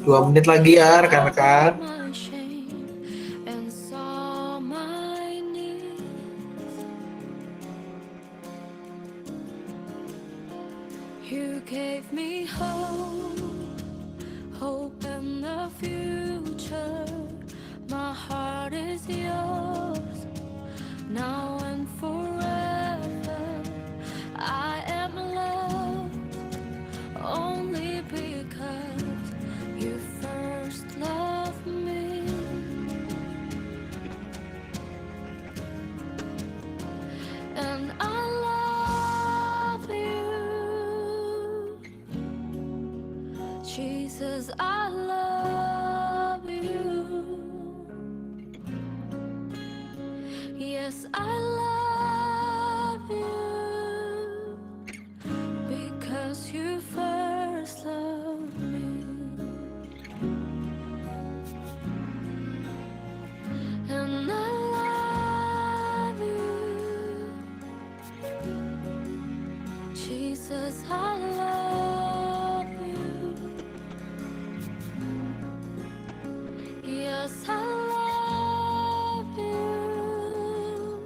2 menit lagi ya rekan-rekan. You gave me hope in the future. My heart is yours, now and forever. I am loved only because you first loved me. And I love you, Jesus, I love you. Yes, I love you because you first loved me. And I love you, Jesus, I love you. Yes, I love you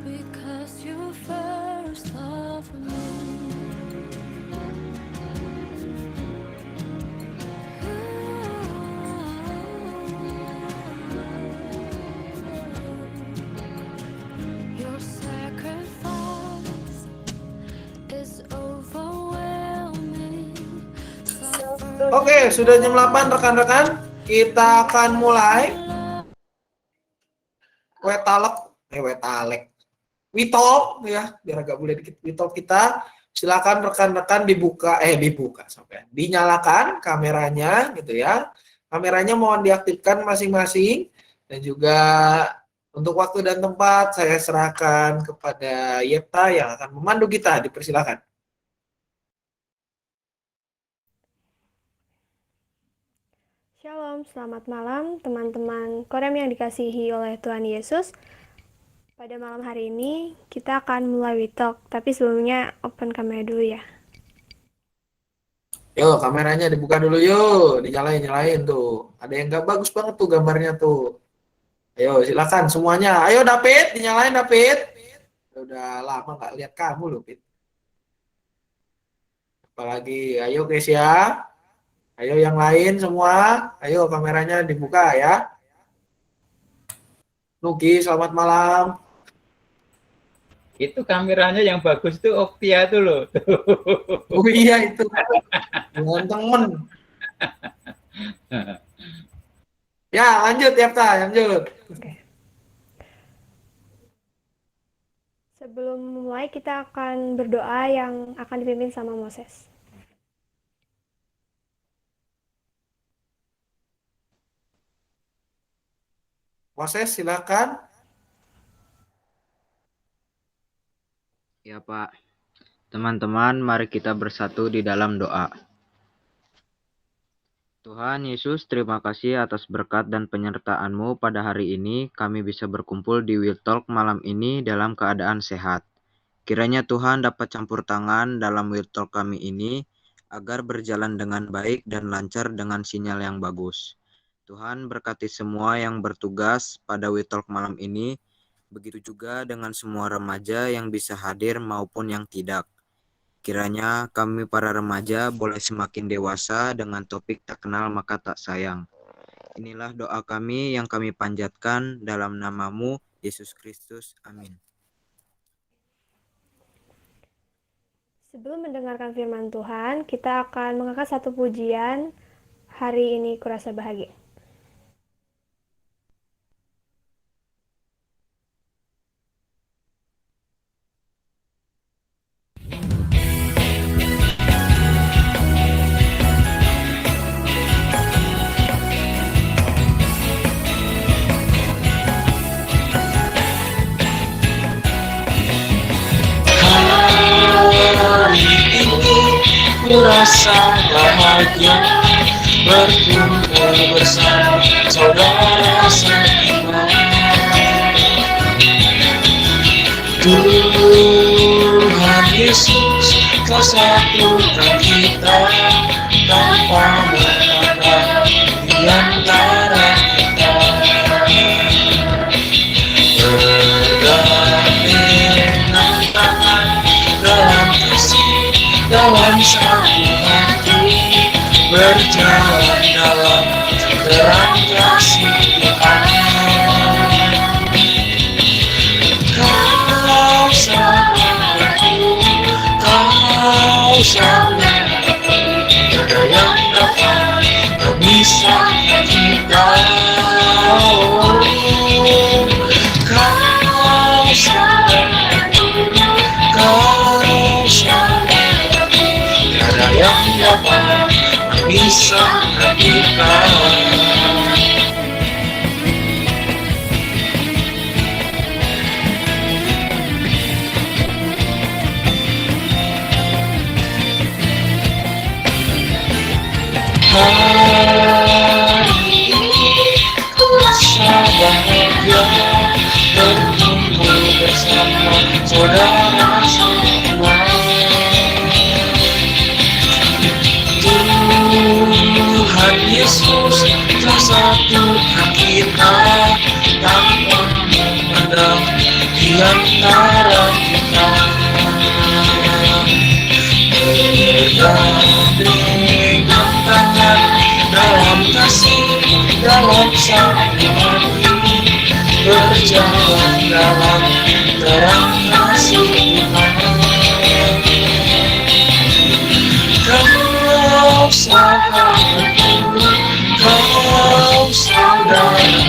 because you first loved me. Your sacrifice is overwhelming. Oke, sudah jam 8 rekan-rekan. Kita akan mulai Witalk ya, biar agak boleh dikit Witalk kita. Silakan rekan-rekan dibuka sampai dinyalakan kameranya gitu ya. Kameranya mohon diaktifkan masing-masing, dan juga untuk waktu dan tempat saya serahkan kepada Yepta yang akan memandu kita. Dipersilakan. Shalom, selamat malam teman-teman Korem yang dikasihi oleh Tuhan Yesus. Pada malam hari ini kita akan mulai Witalk, tapi sebelumnya open kamera dulu ya. Yuk, kameranya dibuka dulu yuk, dinyalain tuh. Ada yang nggak bagus banget tuh gambarnya tuh. Ayo silakan semuanya. Ayo David, dinyalain David. Udah lama nggak lihat kamu loh, Pit. Apalagi, ayo Kesia. Ayo yang lain semua. Ayo kameranya dibuka ya. Nugi, selamat malam. Itu kameranya yang bagus tuh Oktia tuh loh. Oh iya itu. Temen. Ya lanjut Yepta, lanjut. Oke. Sebelum mulai kita akan berdoa yang akan dipimpin sama Moses. Moses silakan. Ya Pak, teman-teman mari kita bersatu di dalam doa. Tuhan Yesus, terima kasih atas berkat dan penyertaan-Mu pada hari ini. Kami bisa berkumpul di Witalk malam ini dalam keadaan sehat. Kiranya Tuhan dapat campur tangan dalam Witalk kami ini, agar berjalan dengan baik dan lancar dengan sinyal yang bagus. Tuhan berkati semua yang bertugas pada Witalk malam ini, begitu juga dengan semua remaja yang bisa hadir maupun yang tidak. Kiranya kami para remaja boleh semakin dewasa dengan topik tak kenal maka tak sayang. Inilah doa kami yang kami panjatkan dalam nama-Mu, Yesus Kristus. Amin. Sebelum mendengarkan firman Tuhan, kita akan mengangkat satu pujian. Hari ini kurasa bahagia. Kurasa bahagia berkumpul bersama saudara seiman. Tuhan Yesus Kau satukan kita tanpa memandang berjalan dalam terang kasih Tuhan. Kau sahabatku, kau saudaraku, tiada yang dapat memisahkan kita. Kau sahabatku, kau saudaraku, tiada yang dapat memisahkan kita. Hari ini ku rasa bahagia berkumpul bersama saudara semua. Tuhan Yesus telah satukan kita tanpa memandang di antara kita. Bergandeng tangan dalam kasih, dalam saling hati, berjalan dalam terang kasih Tuhan. Kau sahabatku, kau saudaraku,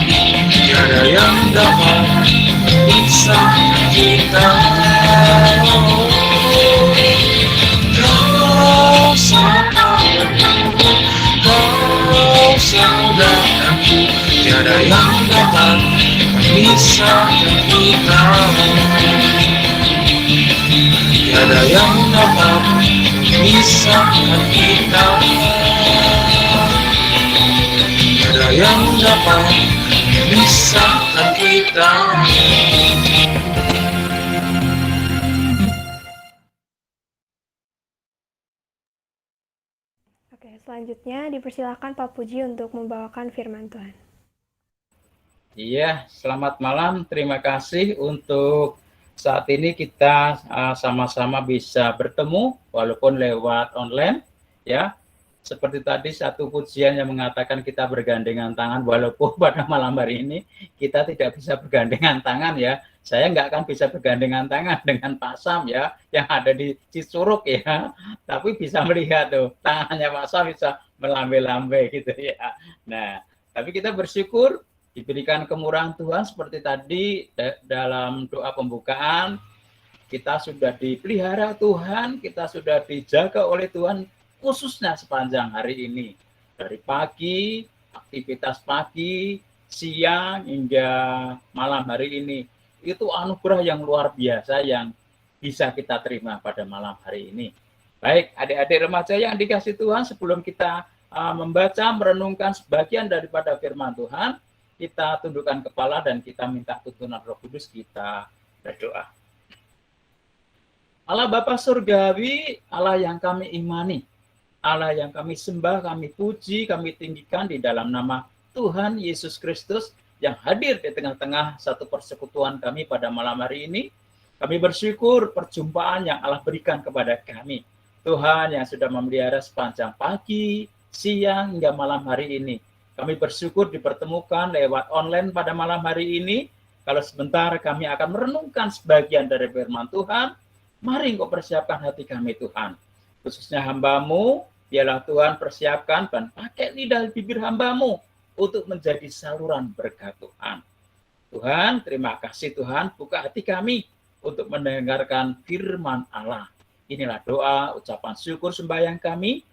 tiada yang dapat memisahkan kita. Kau sahabatku, kau saudaraku, tiada yang dapat memisahkan kita. Tiada yang dapat memisahkan kita. Tiada yang dapat memisahkan kita. Oke, selanjutnya dipersilakan Pak Puji untuk membawakan firman Tuhan. Iya, selamat malam. Terima kasih untuk saat ini kita sama-sama bisa bertemu walaupun lewat online ya. Seperti tadi satu pujian yang mengatakan kita bergandengan tangan, walaupun pada malam hari ini kita tidak bisa bergandengan tangan ya. Saya nggak akan bisa bergandengan tangan dengan Pak Sam ya, yang ada di Cicurug ya. Tapi bisa melihat tuh, tangannya Pak Sam bisa melambai-lambai gitu ya. Nah, tapi kita bersyukur diberikan kemurahan Tuhan seperti tadi dalam doa pembukaan. Kita sudah dipelihara Tuhan, kita sudah dijaga oleh Tuhan, khususnya sepanjang hari ini. Dari pagi, aktivitas pagi, siang, hingga malam hari ini. Itu anugerah yang luar biasa yang bisa kita terima pada malam hari ini. Baik, adik-adik remaja yang dikasih Tuhan, sebelum kita membaca, merenungkan sebagian daripada firman Tuhan, kita tundukkan kepala dan kita minta tuntunan Roh Kudus, kita berdoa. Allah Bapa Surgawi, Allah yang kami imani, Allah yang kami sembah, kami puji, kami tinggikan di dalam nama Tuhan Yesus Kristus yang hadir di tengah-tengah satu persekutuan kami pada malam hari ini. Kami bersyukur perjumpaan yang Allah berikan kepada kami. Tuhan yang sudah memelihara sepanjang pagi, siang, hingga malam hari ini. Kami bersyukur dipertemukan lewat online pada malam hari ini. Kalau sebentar kami akan merenungkan sebagian dari firman Tuhan, mari Engkau persiapkan hati kami Tuhan. Khususnya hamba-Mu, biarlah Tuhan persiapkan dan pakai lidah bibir hamba-Mu untuk menjadi saluran berkat Tuhan. Tuhan, terima kasih Tuhan, buka hati kami untuk mendengarkan firman Allah. Inilah doa, ucapan syukur sembahyang kami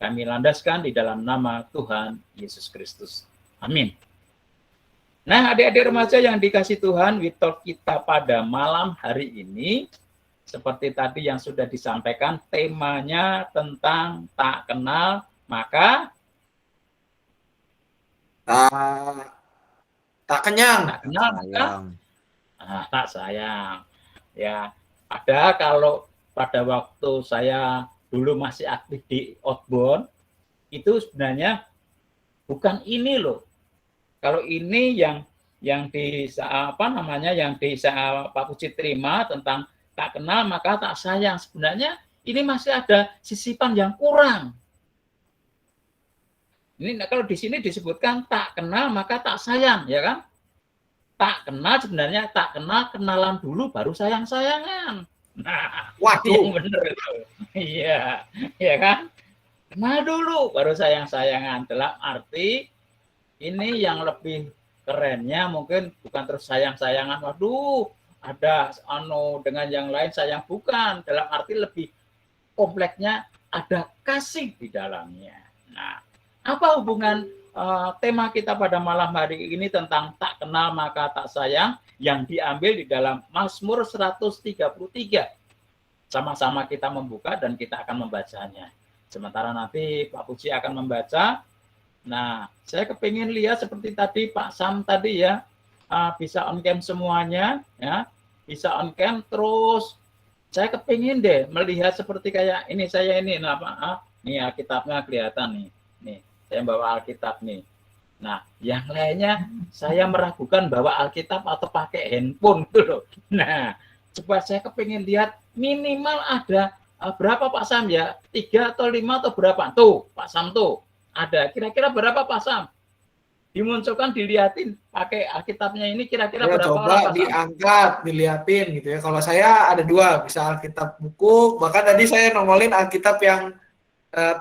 landaskan di dalam nama Tuhan Yesus Kristus. Amin. Nah, adik-adik remaja yang dikasih Tuhan, WeTalk kita pada malam hari ini, seperti tadi yang sudah disampaikan, temanya tentang tak kenal, maka tak kenyang. tak kenal, maka tak sayang. Ya, ada kalau pada waktu saya dulu masih aktif di outbound, itu sebenarnya bukan ini loh. Kalau ini yang di yang di Pak Puji terima tentang tak kenal maka tak sayang, sebenarnya ini masih ada sisipan yang kurang. Ini kalau di sini disebutkan tak kenal maka tak sayang, ya kan? Tak kenal sebenarnya tak kenal, kenalan dulu baru sayang-sayangan. Nah, yang Waduh, benar itu. Iya, ya kan? Kenal dulu baru sayang-sayangan. Dalam arti ini yang lebih kerennya mungkin bukan terus sayang-sayangan. Waduh, ada dengan yang lain sayang, bukan. Dalam arti lebih kompleksnya ada kasih di dalamnya. Nah, apa hubungan tema kita pada malam hari ini tentang tak kenal maka tak sayang yang diambil di dalam Mazmur 133. Sama-sama kita membuka dan kita akan membacanya. Sementara nanti Pak Puji akan membaca. Nah, saya kepingin lihat seperti tadi Pak Sam tadi ya, bisa on cam semuanya, ya, bisa on cam terus. Saya kepingin deh melihat seperti kayak ini saya ini, nih Alkitabnya kelihatan nih. Nih, saya bawa Alkitab nih. Nah, yang lainnya saya meragukan bawa Alkitab atau pakai handphone gitu loh. Nah, coba saya kepingin lihat minimal ada berapa Pak Sam ya? 3 atau 5 atau berapa? Tuh, Pak Sam tuh. Ada kira-kira berapa Pak Sam? Dimunculkan, dilihatin pakai Alkitabnya ini kira-kira ya, berapa coba orang Pak Sam? diangkat, diliatin gitu ya. Kalau saya ada 2, bisa Alkitab buku, bahkan tadi saya nongolin Alkitab yang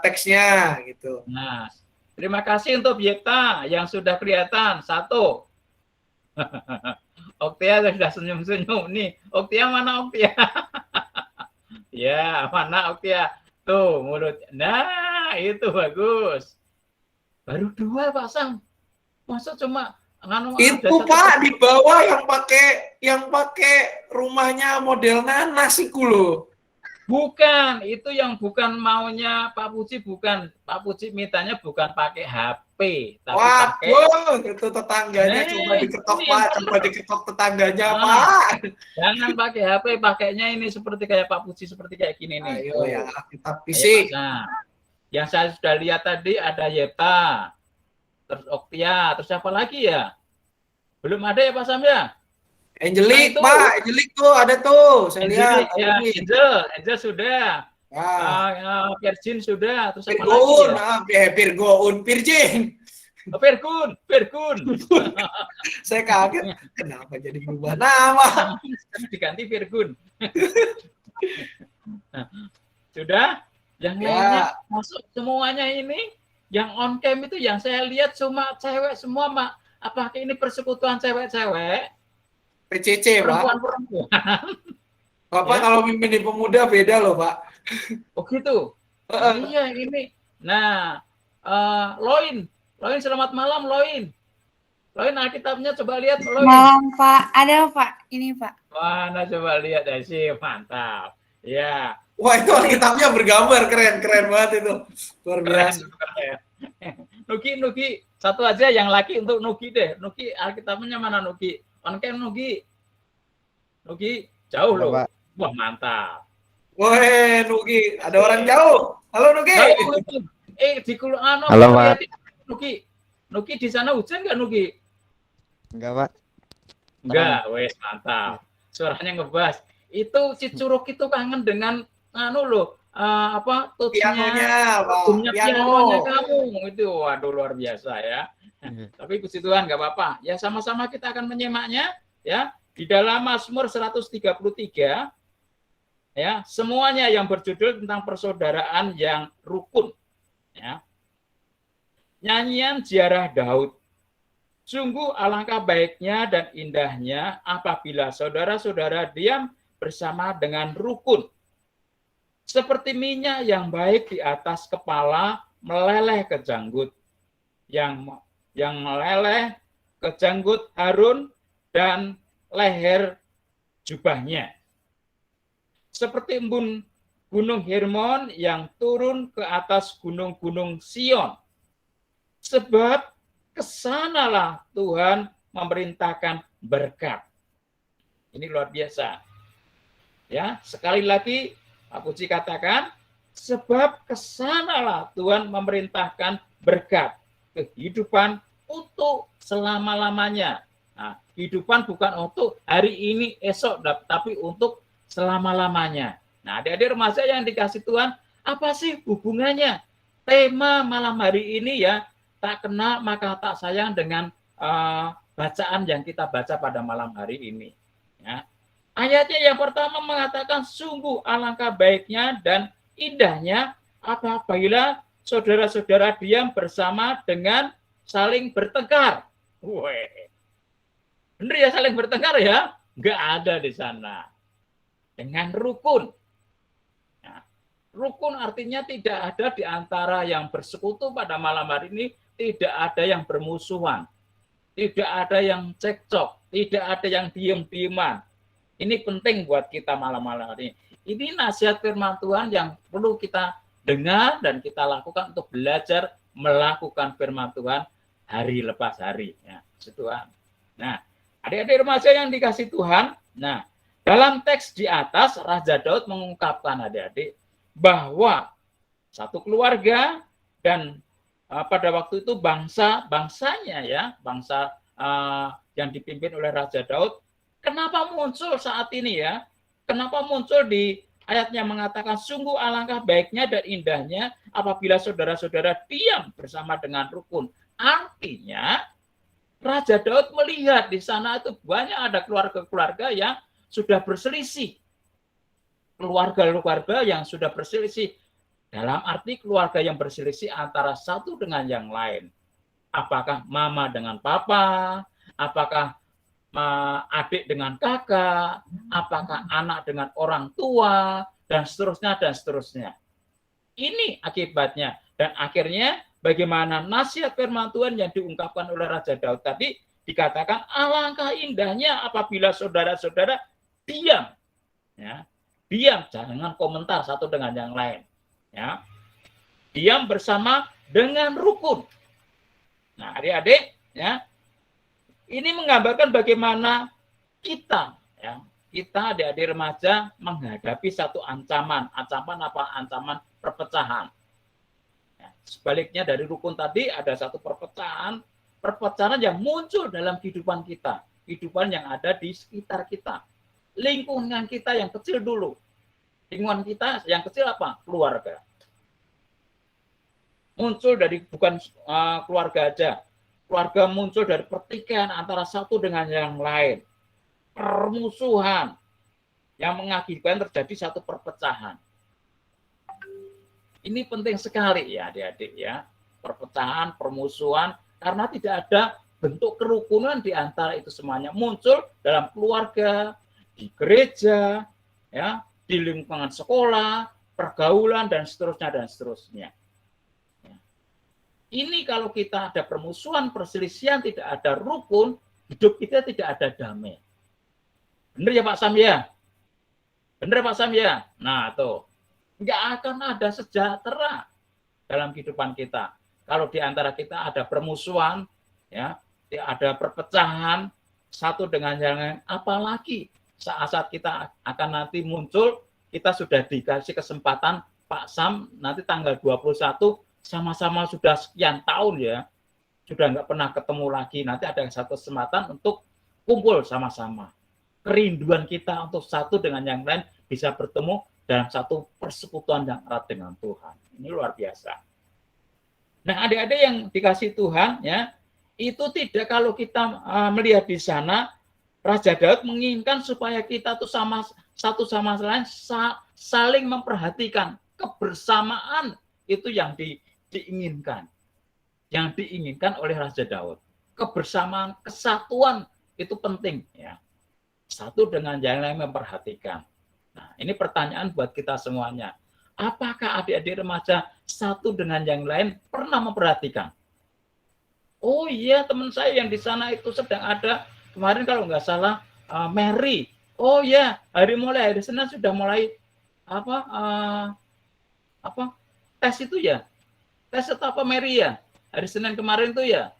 teksnya gitu. Nah, terima kasih untuk Bieta yang sudah kelihatan. 1. Oktia sudah senyum-senyum nih. Oktia mana Oktia? Ya, mana Oktia? Tuh, mulut. Nah, itu bagus. Baru 2 Pak Sam. Masa cuma Itu Pak di bawah yang pakai rumahnya model nanas itu loh. Bukan, itu yang bukan maunya Pak Puji, bukan. Pak Puji mintanya bukan pakai HP, tapi pakai. Itu tetangganya coba diketok Pak, coba diketok tetangganya Pak. Jangan pakai HP, pakainya ini seperti kayak Pak Puji, seperti kayak gini nih. Ayo ya, kita fisik. Nah, yang saya sudah lihat tadi ada Yeta, terus Oktia, terus siapa lagi ya? Belum ada ya Pak Sam ya? Angelic, Nah, Pak, Angelic tuh ada tuh, saya lihat. Ya, Angel sudah. Virgin sudah. Terus apa lagi ya? Virgin. Virgun. Saya kaget, kenapa jadi berubah nama? Diganti Virgun. Nah, sudah? Yang lainnya masuk semuanya ini. Yang on cam itu yang saya lihat cuma cewek semua, Mak. Apakah ini persekutuan cewek-cewek? PCC, Pak. Perempuan-perempuan. Bapak kalau mimpin di pemuda beda loh, Pak. Oh gitu? Iya, ini. Nah, Loin, selamat malam, Loin. Loin, Alkitabnya coba lihat, Loin. Malam, Pak. Ada, Pak. Ini, Pak. Mana coba lihat, sih, mantap. Ya. Wah, itu Alkitabnya bergambar, keren banget itu. Luar biasa. Keren. Nugi, satu aja yang laki untuk Nugi deh. Nugi, Alkitabnya mana Nugi? On cam Nugi, jauh loh. Wah, mantap. Woi, Nugi, ada orang jauh. Halo Nugi. Di Kulano. Halo, Pak. Nugi di sana hujan nggak Nugi? Enggak, Pak. Enggak, wes mantap. Suaranya ngebas. Itu si Curug itu kangen dengan Pianonya, Pak. Pianonya kamu itu, waduh luar biasa ya. Tapi puji Tuhan nggak apa-apa. Ya sama-sama kita akan menyimaknya ya di dalam Mazmur 133 ya, semuanya yang berjudul tentang persaudaraan yang rukun ya. Nyanyian ziarah Daud. Sungguh alangkah baiknya dan indahnya apabila saudara-saudara diam bersama dengan rukun. Seperti minyak yang baik di atas kepala meleleh ke janggut. Yang meleleh ke janggut Harun dan leher jubahnya. Seperti embun gunung Hermon yang turun ke atas gunung-gunung Sion. Sebab kesanalah Tuhan memerintahkan berkat. Ini luar biasa. Ya, sekali lagi Pak Puji katakan, sebab kesanalah Tuhan memerintahkan berkat. Kehidupan untuk selama-lamanya. Nah, kehidupan bukan untuk hari ini, esok, tapi untuk selama-lamanya. Nah, adik-adik remaja yang dikasih Tuhan, apa sih hubungannya? Tema malam hari ini ya, tak kena maka tak sayang dengan bacaan yang kita baca pada malam hari ini. Ya. Ayatnya yang pertama mengatakan sungguh alangkah baiknya dan indahnya apabila saudara-saudara diam bersama dengan saling bertengkar. Weh. Benar ya saling bertengkar ya? Enggak ada di sana. Dengan rukun. Ya. Rukun artinya tidak ada di antara yang bersekutu pada malam hari ini, tidak ada yang bermusuhan. Tidak ada yang cekcok, tidak ada yang diem-dieman. Ini penting buat kita malam-malam hari ini. Ini nasihat firman Tuhan yang perlu kita dengar dan kita lakukan untuk belajar melakukan firman Tuhan hari lepas hari. Ya, Tuhan. Nah, adik-adik remaja yang dikasih Tuhan, nah, dalam teks di atas, Raja Daud mengungkapkan adik-adik bahwa satu keluarga dan pada waktu itu bangsanya ya, bangsa yang dipimpin oleh Raja Daud, kenapa muncul saat ini ya? Kenapa muncul di ayatnya mengatakan sungguh alangkah baiknya dan indahnya apabila saudara-saudara diam bersama dengan rukun. Artinya Raja Daud melihat di sana itu banyak ada keluarga-keluarga yang sudah berselisih. Keluarga-keluarga yang sudah berselisih. Dalam arti keluarga yang berselisih antara satu dengan yang lain. Apakah mama dengan papa, apakah adik dengan kakak, apakah anak dengan orang tua, dan seterusnya, dan seterusnya. Ini akibatnya. Dan akhirnya bagaimana nasihat firman Tuhan yang diungkapkan oleh Raja Daud tadi, dikatakan alangkah indahnya apabila saudara-saudara diam. Ya, diam, jangan komentar satu dengan yang lain. Ya, diam bersama dengan rukun. Nah, adik-adik, ya, ini menggambarkan bagaimana kita, ya, kita adik-adik remaja menghadapi satu ancaman. Ancaman apa? Ancaman perpecahan. Ya, sebaliknya dari rukun tadi ada satu perpecahan yang muncul dalam kehidupan kita, kehidupan yang ada di sekitar kita, lingkungan kita yang kecil dulu. Lingkungan kita yang kecil apa? Keluarga. Muncul dari bukan keluarga aja. Keluarga muncul dari pertikaian antara satu dengan yang lain. Permusuhan yang mengakibatkan terjadi satu perpecahan. Ini penting sekali ya adik-adik ya. Perpecahan, permusuhan, karena tidak ada bentuk kerukunan di antara itu semuanya. Muncul dalam keluarga, di gereja, ya, di lingkungan sekolah, pergaulan, dan seterusnya, dan seterusnya. Ini kalau kita ada permusuhan, perselisihan, tidak ada rukun, hidup kita tidak ada damai. Benar ya Pak Sam ya? Benar Pak Sam ya? Nah tuh, nggak akan ada sejahtera dalam kehidupan kita. Kalau di antara kita ada permusuhan, ya, ada perpecahan, satu dengan yang lain, apalagi saat kita akan nanti muncul, kita sudah dikasih kesempatan Pak Sam nanti tanggal 21 sama-sama sudah sekian tahun ya, sudah nggak pernah ketemu lagi, nanti ada satu kesempatan untuk kumpul sama-sama. Kerinduan kita untuk satu dengan yang lain bisa bertemu dalam satu persekutuan yang erat dengan Tuhan. Ini luar biasa. Nah, adik-adik yang dikasih Tuhan ya, itu tidak kalau kita melihat di sana, Raja Daud menginginkan supaya kita tuh sama satu sama lain saling memperhatikan kebersamaan itu yang diinginkan. Yang diinginkan oleh Raja Daud. Kebersamaan, kesatuan itu penting ya. Satu dengan yang lain memperhatikan. Nah, ini pertanyaan buat kita semuanya. Apakah adik-adik remaja satu dengan yang lain pernah memperhatikan? Oh iya, teman saya yang di sana itu sedang ada kemarin kalau nggak salah Mary. Oh ya, hari Senin sudah mulai tes itu ya. Tes atau apa Mary ya? Hari Senin kemarin tuh ya.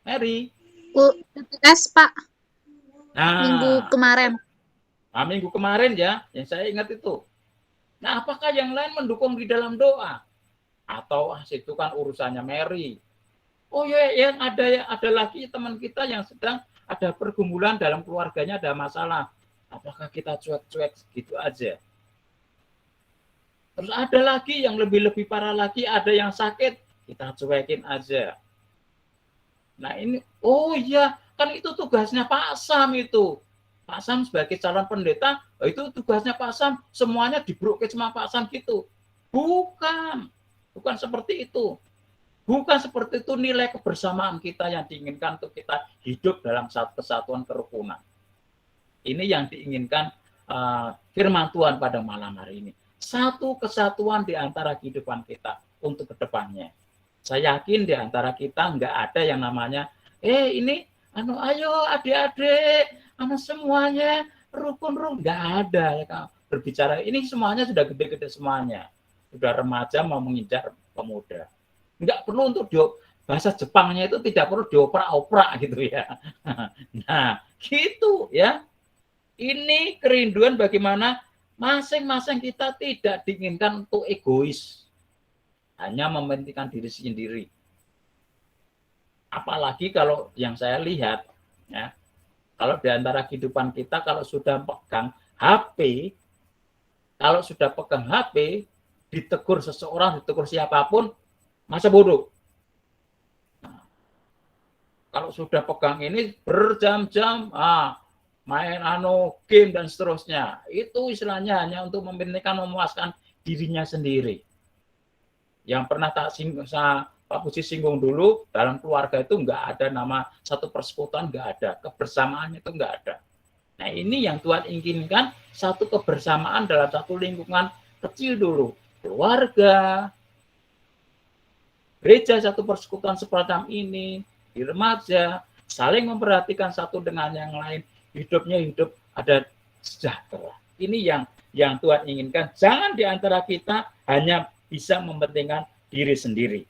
Mary. Tes Pak. Nah, Minggu kemarin. Minggu kemarin ya, yang saya ingat itu. Nah, apakah yang lain mendukung di dalam doa? Atau itu kan urusannya Mary. Oh ya, yang ada lagi teman kita yang sedang ada pergumulan dalam keluarganya, ada masalah. Apakah kita cuek-cuek gitu aja? Terus ada lagi yang lebih parah lagi, ada yang sakit, kita cuekin aja. Nah ini, oh iya, kan itu tugasnya Pak Sam itu. Pak Sam sebagai calon pendeta, itu tugasnya Pak Sam, semuanya dibroket sama Pak Sam gitu. Bukan seperti itu. Bukan seperti itu nilai kebersamaan kita yang diinginkan untuk kita hidup dalam satu kesatuan kerukunan. Ini yang diinginkan firman Tuhan pada malam hari ini. Satu kesatuan di antara kehidupan kita untuk kedepannya. Saya yakin di antara kita nggak ada yang namanya, ini, ayo adik-adik, semuanya rukun, nggak ada ya kan. Berbicara ini semuanya sudah gede-gede semuanya, sudah remaja mau menginjak pemuda. Nggak perlu untuk bahasa Jepangnya itu tidak perlu dioprak-oprak gitu ya. Nah, gitu ya. Ini kerinduan bagaimana masing-masing kita tidak diinginkan untuk egois, hanya mementingkan diri sendiri. Apalagi kalau yang saya lihat, ya, kalau di antara kehidupan kita kalau sudah pegang HP, ditegur seseorang, ditegur siapapun, masa bodoh. Nah, kalau sudah pegang ini berjam-jam, main game dan seterusnya, itu istilahnya hanya untuk memuaskan dirinya sendiri. Yang pernah Pak Puji singgung dulu, dalam keluarga itu nggak ada nama satu persekutuan, nggak ada, kebersamaan itu nggak ada. Nah ini yang Tuhan inginkan, satu kebersamaan dalam satu lingkungan kecil dulu, keluarga, gereja, satu persekutuan semacam ini, di remaja, saling memperhatikan satu dengan yang lain, hidupnya hidup ada sejahtera. Ini yang Tuhan inginkan. Jangan di antara kita hanya bisa mementingkan diri sendiri.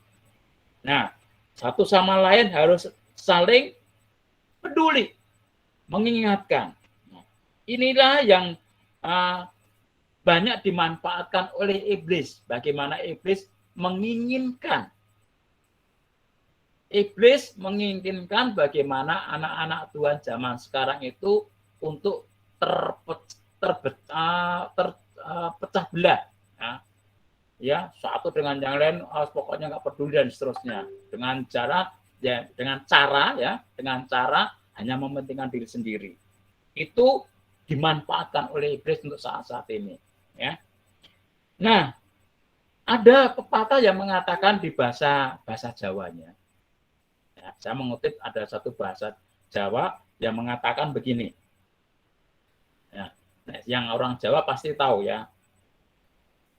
Nah, satu sama lain harus saling peduli, mengingatkan. Nah, inilah yang banyak dimanfaatkan oleh iblis. Bagaimana iblis menginginkan bagaimana anak-anak Tuhan zaman sekarang itu untuk terpecah belah. Ya, satu dengan yang lain pokoknya nggak peduli dan seterusnya. Dengan cara hanya mementingkan diri sendiri. Itu dimanfaatkan oleh iblis untuk saat-saat ini. Ya. Nah, ada pepatah yang mengatakan di bahasa Jawanya. Ya, saya mengutip ada satu bahasa Jawa yang mengatakan begini. Ya, yang orang Jawa pasti tahu ya.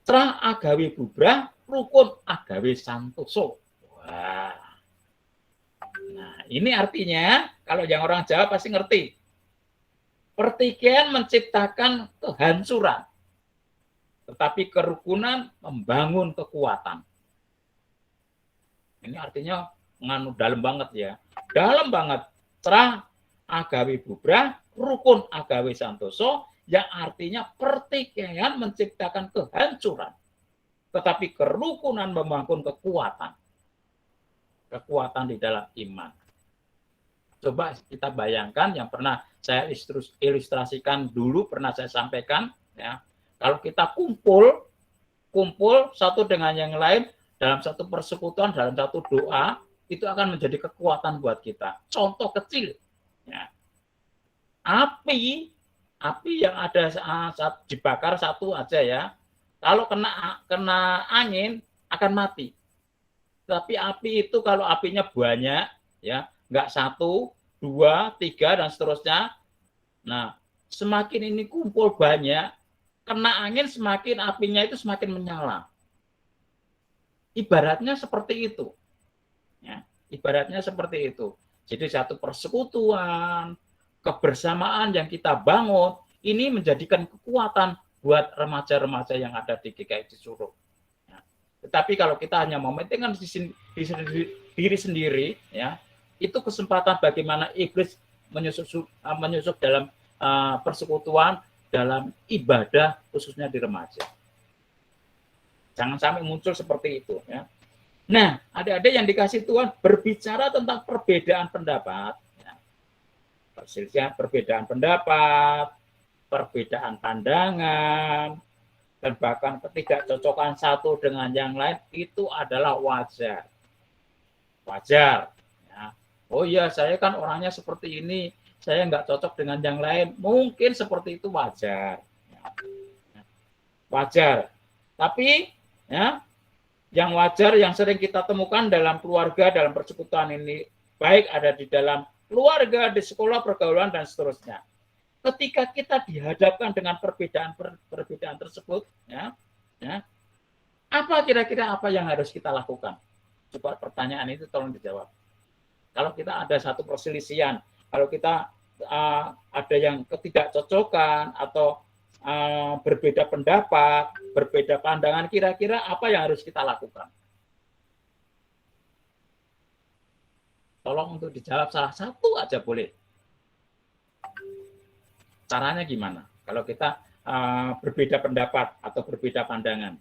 Trah agawe bubrah, rukun agawe santoso. Wah. Nah, ini artinya kalau yang orang Jawa pasti ngerti. Pertikaian menciptakan kehancuran, tetapi kerukunan membangun kekuatan. Ini artinya dalam banget ya. Dalam banget. Trah agawe bubrah, rukun agawe santoso, yang artinya pertikaian menciptakan kehancuran, tetapi kerukunan membangun kekuatan di dalam iman. Coba kita bayangkan yang pernah saya ilustrasikan dulu, pernah saya sampaikan, ya. Kalau kita kumpul satu dengan yang lain dalam satu persekutuan, dalam satu doa, itu akan menjadi kekuatan buat kita. Contoh kecil, ya. Api yang ada saat dibakar satu aja ya, kalau kena angin akan mati. Tapi api itu kalau apinya banyak ya, nggak 1, 2, 3 dan seterusnya. Nah, semakin ini kumpul banyak, kena angin semakin apinya itu semakin menyala. Ibaratnya seperti itu. Ya, ibaratnya seperti itu. Jadi satu persekutuan, kebersamaan yang kita bangun ini menjadikan kekuatan buat remaja-remaja yang ada di GKI Cicurug. Ya. Tetapi kalau kita hanya mementingkan diri sendiri, ya, itu kesempatan bagaimana iblis menyusup dalam persekutuan, dalam ibadah khususnya di remaja. Jangan sampai muncul seperti itu. Ya. Nah, adik-adik yang dikasih Tuhan, berbicara tentang perbedaan pendapat. Perselisihan, perbedaan pendapat, perbedaan pandangan, dan bahkan ketidakcocokan satu dengan yang lain itu adalah wajar. Ya. Oh iya, saya kan orangnya seperti ini, saya nggak cocok dengan yang lain. Mungkin seperti itu wajar. Wajar. Tapi ya, yang wajar yang sering kita temukan dalam keluarga, dalam persekutuan ini, baik ada di dalam keluarga, di sekolah, pergaulan, dan seterusnya. Ketika kita dihadapkan dengan perbedaan tersebut, ya, apa kira-kira apa yang harus kita lakukan? Coba pertanyaan itu tolong dijawab. Kalau kita ada satu perselisihan, kalau kita ada yang ketidakcocokan atau berbeda pendapat, berbeda pandangan, kira-kira apa yang harus kita lakukan? Tolong untuk dijawab salah satu aja boleh. Caranya gimana? Kalau kita berbeda pendapat atau berbeda pandangan.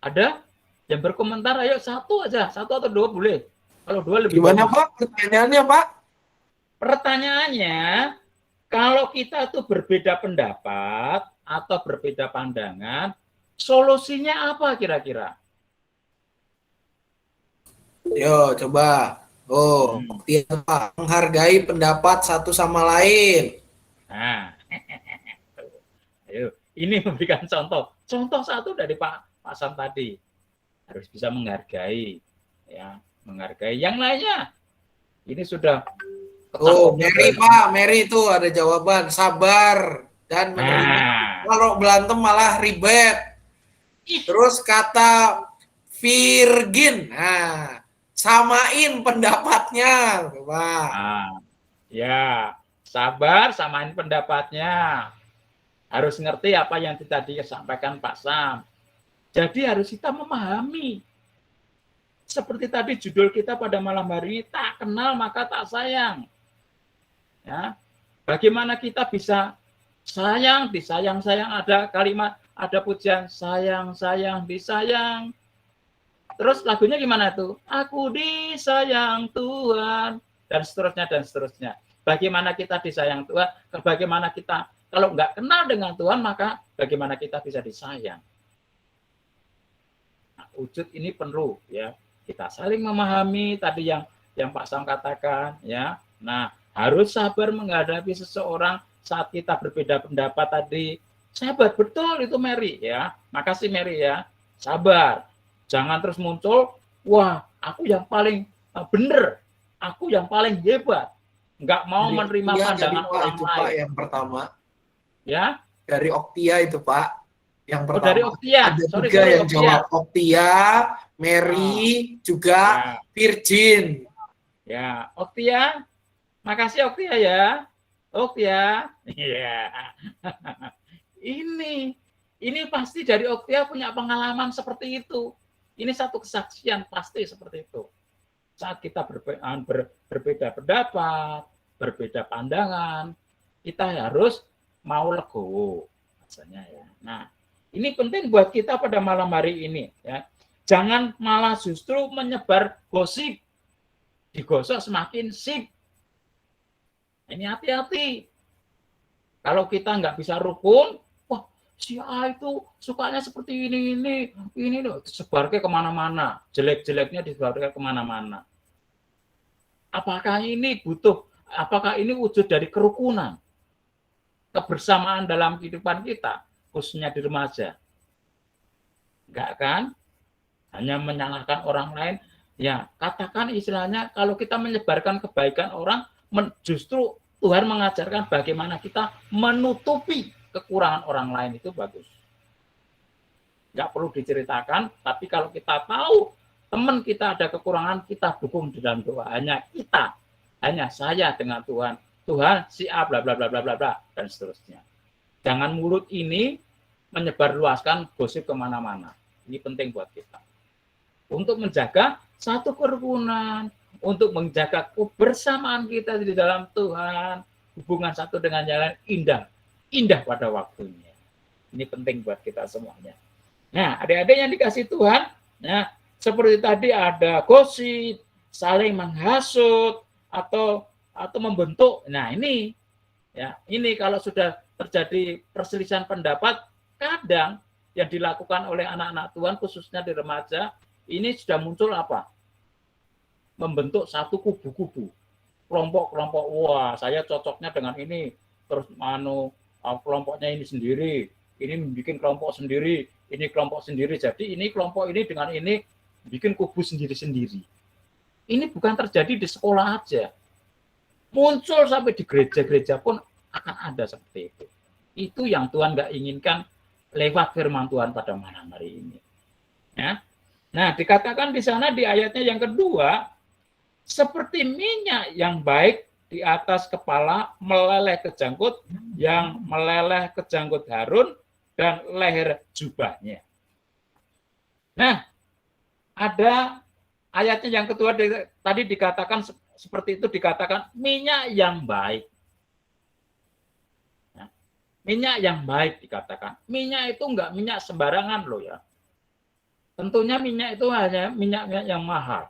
Ada yang berkomentar? Ayo satu aja, satu atau dua boleh. Kalau dua lebih Gimana bagus. Pak? Pertanyaannya Pak? Pertanyaannya, kalau kita tuh berbeda pendapat atau berbeda pandangan, solusinya apa kira-kira? Yo, coba. Oh, iya Pak. Menghargai pendapat satu sama lain. Nah, ayo, ini memberikan contoh. Contoh satu dari Pak Sam tadi. Harus bisa menghargai, ya, menghargai yang lainnya. Ini sudah. Oh, Mary Pak, Mary itu ada jawaban. Sabar dan menerima. Kalau berantem malah ribet. Terus kata Virgin. Nah, samain pendapatnya, Pak. Ya, sabar, samain pendapatnya. Harus ngerti apa yang tadi disampaikan Pak Sam. Jadi harus kita memahami. Seperti tadi judul kita pada malam hari ini, tak kenal maka tak sayang. Ya, bagaimana kita bisa sayang, disayang-sayang, ada kalimat, ada pujian, sayang-sayang, disayang. Terus lagunya gimana tuh? Aku disayang Tuhan, dan seterusnya, dan seterusnya. Bagaimana kita disayang Tuhan, bagaimana kita, kalau nggak kenal dengan Tuhan, maka bagaimana kita bisa disayang. Nah, wujud ini perlu, ya. Kita saling memahami, tadi yang Pak Sam katakan, ya. Nah, harus sabar menghadapi seseorang saat kita berbeda pendapat tadi. Sabar, betul itu Mary, ya. Makasih Mary, ya. Sabar. Jangan terus muncul, wah, aku yang paling benar, aku yang paling hebat. Nggak mau menerima pandangan orang itu, lain. Pak, yang pertama. Ya. Dari Oktia itu, Pak. Yang pertama. Oh, dari Oktia. Ada tiga yang jawab. Oktia, Mary, juga Virgin. Ya, Oktia. Makasih Oktia ya. Oktia. Iya. Ini pasti dari Oktia punya pengalaman seperti itu. Ini satu kesaksian pasti seperti itu. Saat kita berbeda pendapat, berbeda pandangan, kita harus mau legowo, rasanya ya. Nah, ini penting buat kita pada malam hari ini, ya. Jangan malah justru menyebar gosip, digosok semakin sip. Ini hati-hati. Kalau kita nggak bisa rukun, wah si A itu sukanya seperti ini loh, sebarnya kemana-mana, jelek-jeleknya disebarkan kemana-mana. Apakah ini wujud dari kerukunan, kebersamaan dalam kehidupan kita, khususnya di remaja? Enggak kan? Hanya menyalahkan orang lain. Ya, katakan istilahnya kalau kita menyebarkan kebaikan orang, justru Tuhan mengajarkan bagaimana kita menutupi kekurangan orang lain, itu bagus. Nggak perlu diceritakan, tapi kalau kita tahu teman kita ada kekurangan, kita dukung di dalam doa. Hanya saya dengan Tuhan. Tuhan si A bla bla bla bla bla bla dan seterusnya. Jangan mulut ini menyebarluaskan gosip kemana-mana. Ini penting buat kita. Untuk menjaga satu kerukunan, untuk menjaga kebersamaan kita di dalam Tuhan, hubungan satu dengan yang lain indah pada waktunya. Ini penting buat kita semuanya. Nah, adik-adik yang dikasih Tuhan, nah, seperti tadi ada gosip, saling menghasut atau membentuk. Nah, ini kalau sudah terjadi perselisihan pendapat, kadang yang dilakukan oleh anak-anak Tuhan, khususnya di remaja, ini sudah muncul apa? Membentuk satu kubu-kubu, kelompok-kelompok. Wah, saya cocoknya dengan ini, terus kelompoknya ini sendiri, ini bikin kelompok sendiri, ini kelompok sendiri. Jadi ini kelompok ini dengan ini bikin kubu sendiri-sendiri. Ini bukan terjadi di sekolah aja, muncul sampai di gereja-gereja pun akan ada seperti itu. Itu yang Tuhan nggak inginkan lewat firman Tuhan pada malam hari ini. Ya. Nah, dikatakan di sana di ayatnya yang kedua, seperti minyak yang baik di atas kepala meleleh ke janggut, yang meleleh ke janggut Harun dan leher jubahnya. Nah, ada ayatnya yang kedua tadi dikatakan seperti itu, dikatakan minyak yang baik. Nah, minyak yang baik dikatakan. Minyak itu enggak minyak sembarangan loh ya. Tentunya minyak itu hanya minyak yang mahal.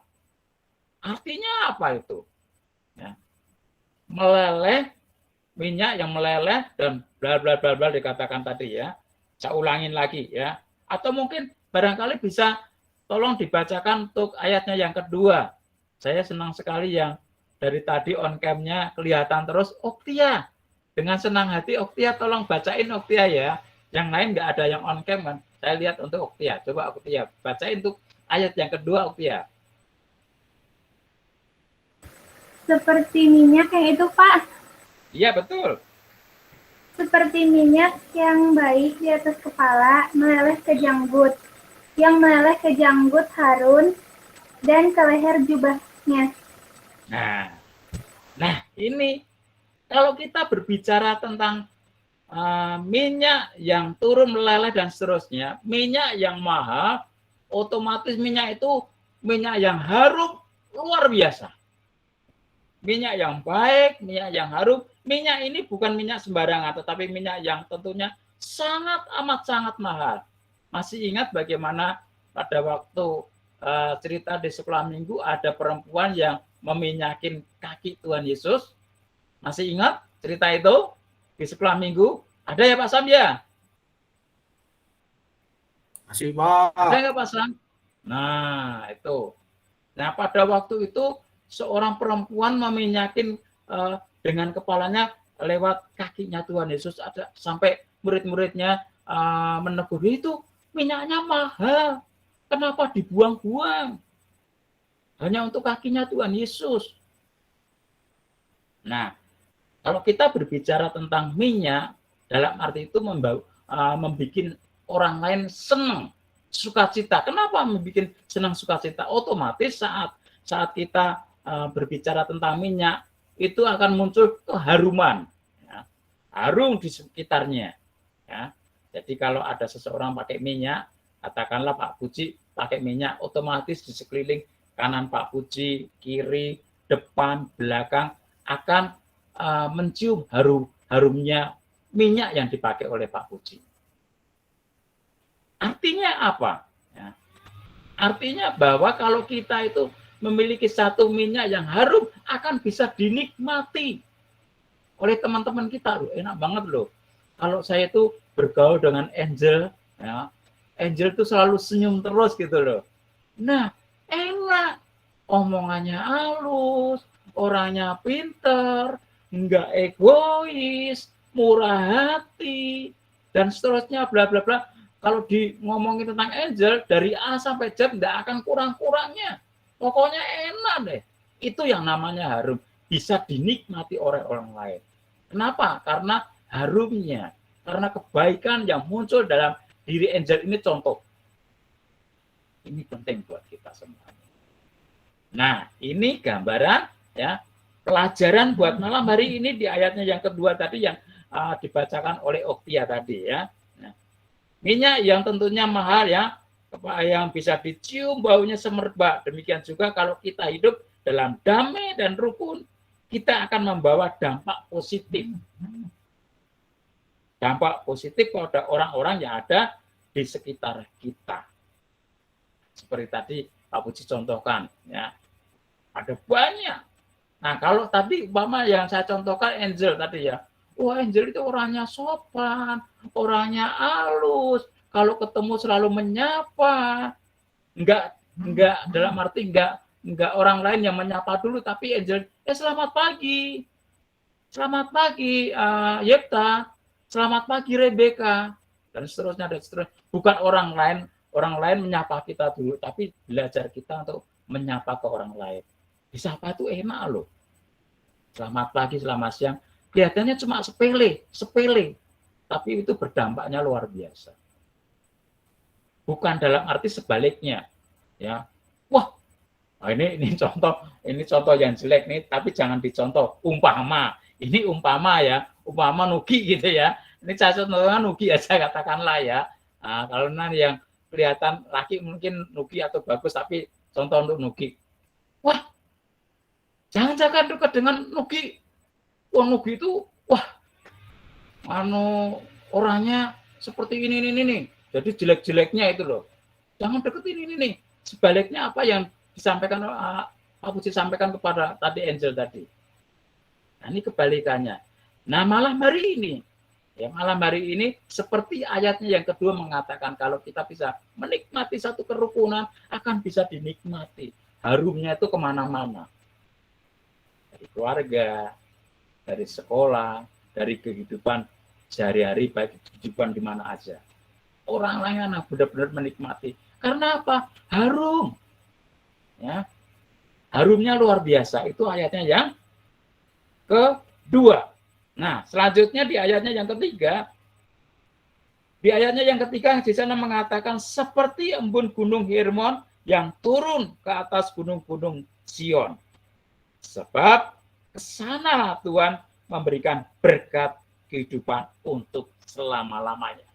Artinya apa itu? Ya. Meleleh, minyak yang meleleh dan bla bla bla bla dikatakan tadi ya. Saya ulangin lagi ya. Atau mungkin barangkali bisa tolong dibacakan untuk ayatnya yang kedua. Saya senang sekali yang dari tadi on cam-nya kelihatan terus. Oktia, dengan senang hati Oktia tolong bacain Oktia ya. Yang lain nggak ada yang on cam kan. Saya lihat untuk Oktia. Coba Oktia bacain untuk ayat yang kedua Oktia. Seperti minyak yang itu, Pak. Iya, betul. Seperti minyak yang baik di atas kepala, meleleh ke janggut. Yang meleleh ke janggut Harun dan ke leher jubahnya. Nah, ini kalau kita berbicara tentang minyak yang turun meleleh dan seterusnya, minyak yang mahal, otomatis minyak itu minyak yang harum luar biasa. Minyak yang baik, minyak yang harum. Minyak ini bukan minyak sembarangan, tetapi minyak yang tentunya sangat amat sangat mahal. Masih ingat bagaimana pada waktu cerita di sekolah minggu ada perempuan yang meminyakin kaki Tuhan Yesus? Masih ingat cerita itu di sekolah minggu? Ada ya Pak Sam ya? Masih, Pak. Ada nggak Pak Sam? Nah, itu. Nah, pada waktu itu seorang perempuan meminyakin dengan kepalanya lewat kakinya Tuhan Yesus, ada sampai murid-muridnya menegur, itu minyaknya mahal, kenapa dibuang-buang? Hanya untuk kakinya Tuhan Yesus. Nah, kalau kita berbicara tentang minyak, dalam arti itu membuat orang lain senang, sukacita. Kenapa membuat senang sukacita? Otomatis saat kita berbicara tentang minyak, itu akan muncul keharuman, ya. Harum di sekitarnya. Ya. Jadi kalau ada seseorang pakai minyak, katakanlah Pak Puji pakai minyak, otomatis di sekeliling kanan Pak Puji, kiri, depan, belakang akan mencium harumnya minyak yang dipakai oleh Pak Puji. Artinya apa? Ya. Artinya bahwa kalau kita itu memiliki satu minyak yang harum akan bisa dinikmati oleh teman-teman kita. Loh, enak banget loh. Kalau saya itu bergaul dengan Angel, ya, Angel itu selalu senyum terus gitu loh. Nah, enak. Omongannya halus, orangnya pinter, enggak egois, murah hati, dan seterusnya bla bla bla. Kalau ngomongin tentang Angel dari A sampai Z enggak akan kurang-kurangnya. Pokoknya enak deh. Itu yang namanya harum. Bisa dinikmati oleh orang lain. Kenapa? Karena harumnya. Karena kebaikan yang muncul dalam diri Angel ini contoh. Ini penting buat kita semua. Nah, ini gambaran ya pelajaran buat malam hari ini di ayatnya yang kedua tadi yang dibacakan oleh Oktia tadi ya. Nah, minyak yang tentunya mahal ya, yang bisa dicium baunya semerbak. Demikian juga kalau kita hidup dalam damai dan rukun, kita akan membawa dampak positif. Dampak positif pada orang-orang yang ada di sekitar kita. Seperti tadi Pak Puji contohkan, ya. Ada banyak. Nah, kalau tadi umpama yang saya contohkan Angel tadi ya. Wah, Angel itu orangnya sopan, orangnya halus. kalau ketemu selalu menyapa. Enggak dalam arti enggak orang lain yang menyapa dulu, tapi Angel, selamat pagi. Selamat pagi Yepta. Selamat pagi Rebecca. Dan seterusnya. Bukan orang lain menyapa kita dulu, tapi belajar kita untuk menyapa ke orang lain. Disapa itu enak loh. Selamat pagi, selamat siang. Kelihatannya cuma sepele, tapi itu berdampaknya luar biasa. Bukan dalam arti sebaliknya, ya. Wah, ini contoh yang jelek nih, tapi jangan dicontoh. Ini umpama Nugi gitu ya. Ini saya contohnya Nugi aja katakanlah ya. Nah, kalau nanti yang kelihatan laki mungkin Nugi atau bagus, tapi contoh untuk Nugi. Wah, jangan dekat dengan Nugi. Wah, Nugi itu, orangnya seperti ini. Jadi jelek-jeleknya itu loh. Jangan deketin ini. Sebaliknya apa yang disampaikan Pak Puji sampaikan kepada tadi Angel tadi. Nah, ini kebalikannya. Nah, malam hari ini seperti ayatnya yang kedua mengatakan kalau kita bisa menikmati satu kerukunan akan bisa dinikmati. Harumnya itu kemana-mana. Dari keluarga, dari sekolah, dari kehidupan sehari-hari, baik kehidupan di mana aja. Orang lain benar-benar menikmati. Karena apa? Harum. Ya. Harumnya luar biasa. Itu ayatnya yang kedua. Nah, selanjutnya di ayatnya yang ketiga. Di ayatnya yang ketiga di sana mengatakan seperti embun gunung Hermon yang turun ke atas gunung-gunung Sion. Sebab kesanalah Tuhan memberikan berkat kehidupan untuk selama-lamanya.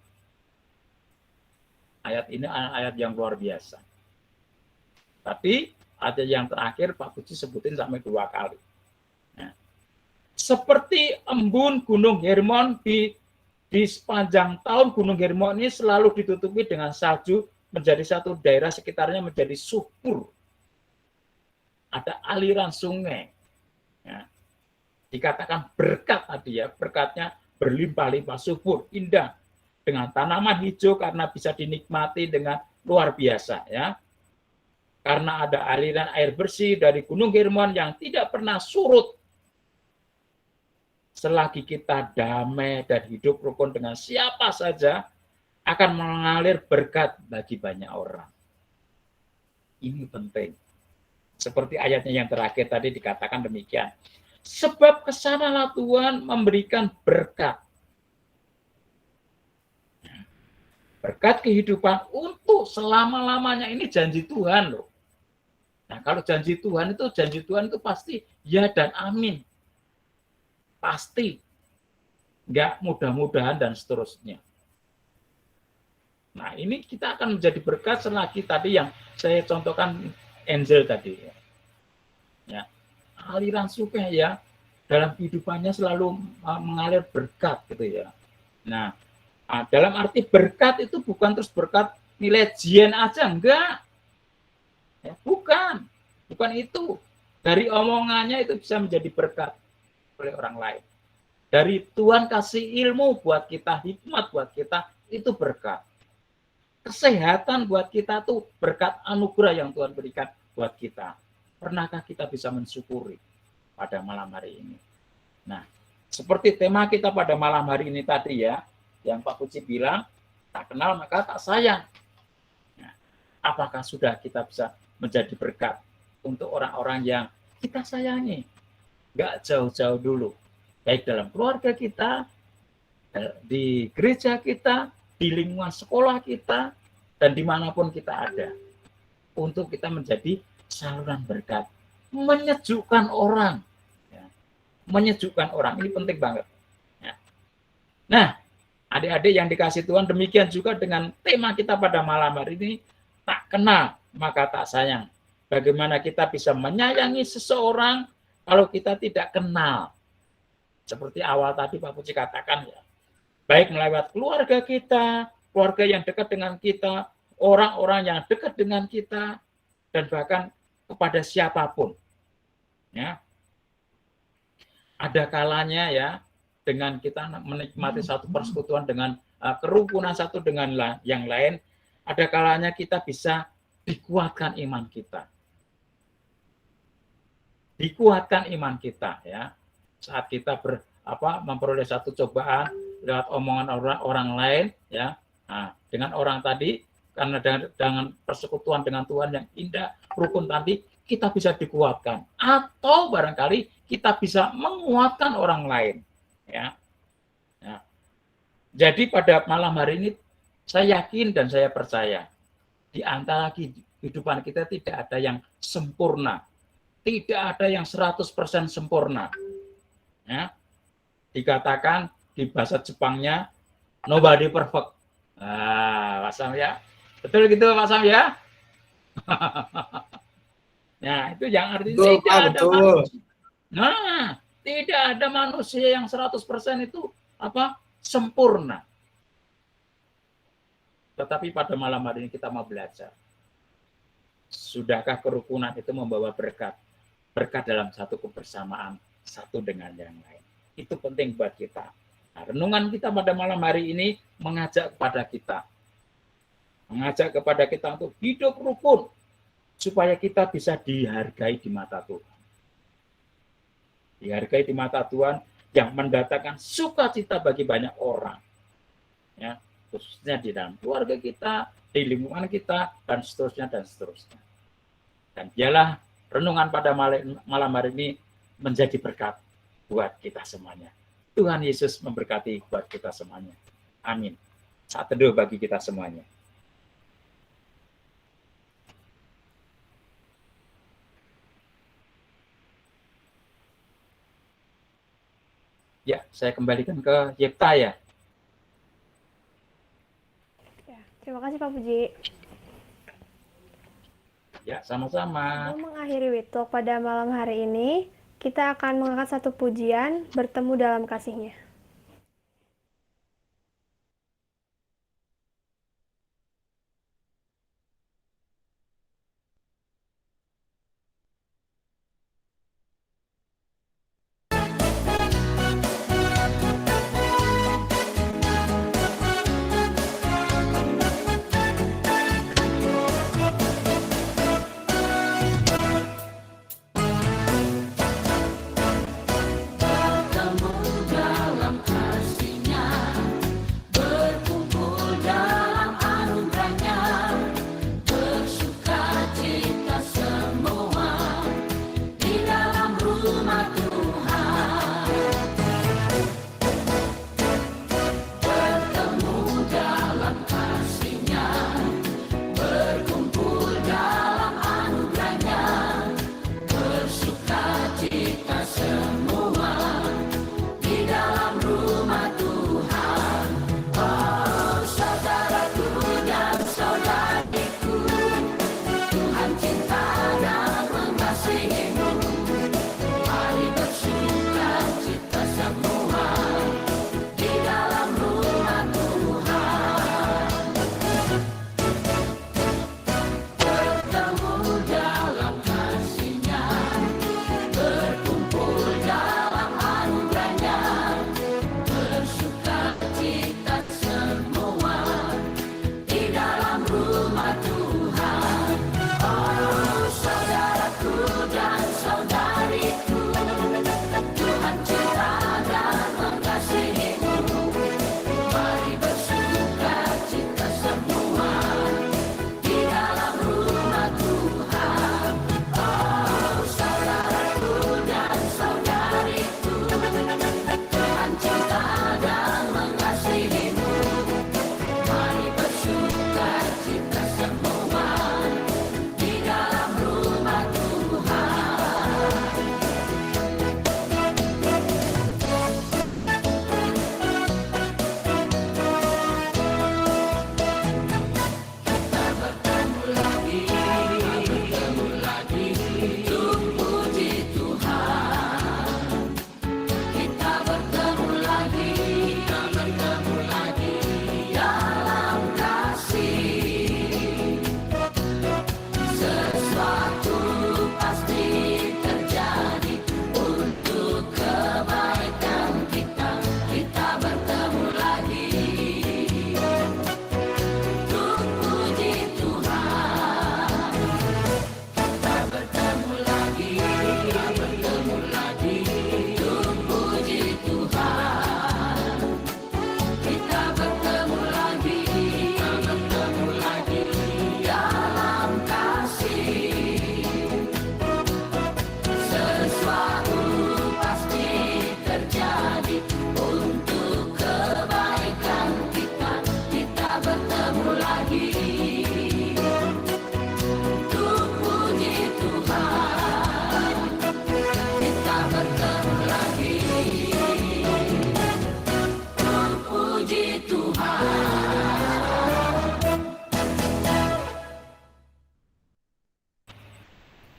Ayat ini ayat yang luar biasa. Tapi ayat yang terakhir Pak Puji sebutin sampai 2 kali. Nah, seperti embun gunung Hermon di sepanjang tahun gunung Hermon ini selalu ditutupi dengan salju, menjadi satu daerah sekitarnya menjadi subur. Ada aliran sungai. Ya. Dikatakan berkat tadi ya, berkatnya berlimpah-limpah, subur, indah. Dengan tanaman hijau karena bisa dinikmati dengan luar biasa ya. Karena ada aliran air bersih dari Gunung Hermon yang tidak pernah surut. Selagi kita damai dan hidup rukun dengan siapa saja, akan mengalir berkat bagi banyak orang. Ini penting. Seperti ayatnya yang terakhir tadi dikatakan demikian. Sebab kesanalah Tuhan memberikan berkat. Berkat kehidupan untuk selama-lamanya, ini janji Tuhan loh. Nah, kalau janji Tuhan itu pasti ya dan amin. Pasti. Enggak mudah-mudahan dan seterusnya. Nah, ini kita akan menjadi berkat selagi tadi yang saya contohkan Angel tadi. Ya. Aliran sungai ya, dalam kehidupannya selalu mengalir berkat gitu ya. Nah, dalam arti berkat itu bukan terus berkat nilai jian aja, enggak. Ya, bukan itu. Dari omongannya itu bisa menjadi berkat oleh orang lain. Dari Tuhan kasih ilmu buat kita, hikmat buat kita, itu berkat. Kesehatan buat kita tuh berkat anugerah yang Tuhan berikan buat kita. Pernahkah kita bisa mensyukuri pada malam hari ini? Nah, seperti tema kita pada malam hari ini tadi ya, yang Pak Puji bilang, tak kenal maka tak sayang. Nah, apakah sudah kita bisa menjadi berkat untuk orang-orang yang kita sayangi? Nggak jauh-jauh dulu. Baik dalam keluarga kita, di gereja kita, di lingkungan sekolah kita, dan dimanapun kita ada. Untuk kita menjadi saluran berkat. Menyejukkan orang. Ya. Menyejukkan orang. Ini penting banget. Ya. Nah, adik-adik yang dikasih Tuhan, demikian juga dengan tema kita pada malam hari ini, tak kenal maka tak sayang. Bagaimana kita bisa menyayangi seseorang kalau kita tidak kenal. Seperti awal tadi Pak Puji katakan ya. Baik melewat keluarga kita, keluarga yang dekat dengan kita, orang-orang yang dekat dengan kita, dan bahkan kepada siapapun. Ya. Ada kalanya ya, dengan kita menikmati satu persekutuan dengan kerukunan satu dengan yang lain, ada kalanya kita bisa dikuatkan iman kita. Dikuatkan iman kita ya. Saat kita memperoleh satu cobaan lewat omongan orang lain ya. Nah, dengan orang tadi karena dengan persekutuan dengan Tuhan yang indah, rukun tadi, kita bisa dikuatkan. Atau barangkali kita bisa menguatkan orang lain ya. Nah, jadi pada malam hari ini saya yakin dan saya percaya di antara kehidupan kita tidak ada yang sempurna. Tidak ada yang 100% sempurna. Ya. Dikatakan di bahasa Jepangnya nobody perfect. Nah, Pak Sam ya. Betul gitu Pak Sam ya? Nah, itu yang artinya Betul, tidak ada betul. manusia. Nah, tidak ada manusia yang 100% itu sempurna. Tetapi pada malam hari ini kita mau belajar. Sudahkah kerukunan itu membawa berkat? Berkat dalam satu kebersamaan satu dengan yang lain. Itu penting buat kita. Nah, renungan kita pada malam hari ini mengajak kepada kita untuk hidup rukun supaya kita bisa dihargai di mata Tuhan. Dihargai di mata Tuhan yang mendatangkan sukacita bagi banyak orang. Ya, khususnya di dalam keluarga kita, di lingkungan kita, dan seterusnya, dan seterusnya. Dan dialah renungan pada malam hari ini menjadi berkat buat kita semuanya. Tuhan Yesus memberkati buat kita semuanya. Amin. Saat teduh bagi kita semuanya. Ya, saya kembalikan ke Yepta ya. Terima kasih Pak Puji. Ya, sama-sama. Sebelum mengakhiri Witalk pada malam hari ini, kita akan mengangkat satu pujian, bertemu dalam kasih-Nya. Bertemu dalam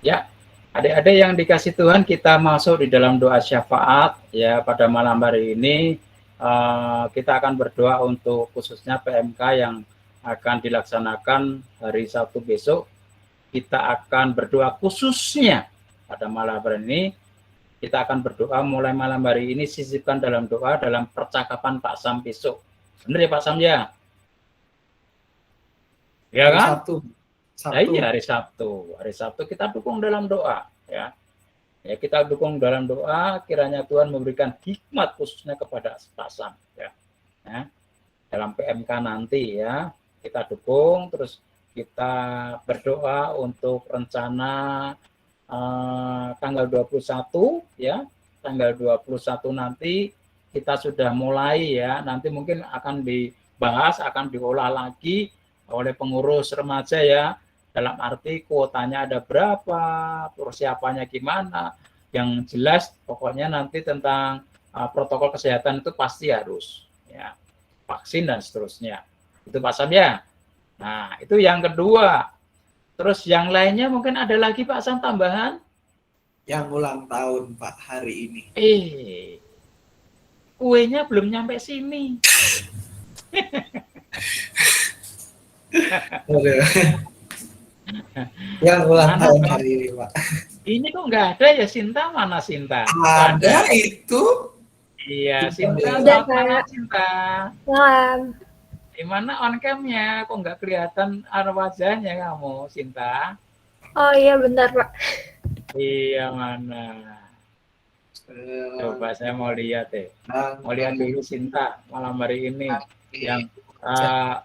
Ya, adik-adik yang dikasih Tuhan, kita masuk di dalam doa syafaat ya pada malam hari ini. Kita akan berdoa untuk khususnya PMK yang akan dilaksanakan hari Sabtu besok. Kita akan berdoa khususnya pada malam hari ini. Kita akan berdoa mulai malam hari ini, sisipkan dalam doa dalam percakapan Pak Sam besok. Benar ya Pak Sam ya? Ya Hari kan? Sabtu. Nah, iya hari Sabtu. Hari Sabtu kita dukung dalam doa ya. Ya, kita dukung dalam doa, kiranya Tuhan memberikan hikmat khususnya kepada Pak Sam ya. Ya. Dalam PMK nanti ya, kita dukung, terus kita berdoa untuk rencana tanggal 21 ya. Tanggal 21 nanti kita sudah mulai ya, nanti mungkin akan dibahas, akan diolah lagi oleh pengurus remaja ya. Dalam arti kuotanya ada berapa, persiapannya gimana, yang jelas pokoknya nanti tentang protokol kesehatan itu pasti harus ya, vaksin dan seterusnya. Itu Pak Sam ya. Nah, itu yang kedua. Terus yang lainnya mungkin ada lagi Pak Sam tambahan? Yang ulang tahun Pak hari ini. Kuenya belum nyampe sini. Yang ulang tahun hari ini Pak. Ini kok nggak ada ya Sinta? Mana Sinta? Ada itu. Iya, Sinta. Ada, Selamat malam, Kak. Sinta. Malam. Di mana on cam-nya? Kok nggak kelihatan wajahnya kamu, Sinta? Oh iya benar Pak. Iya, mana? Coba saya mau lihat deh. Mau lihat dulu Sinta malam hari ini. Yang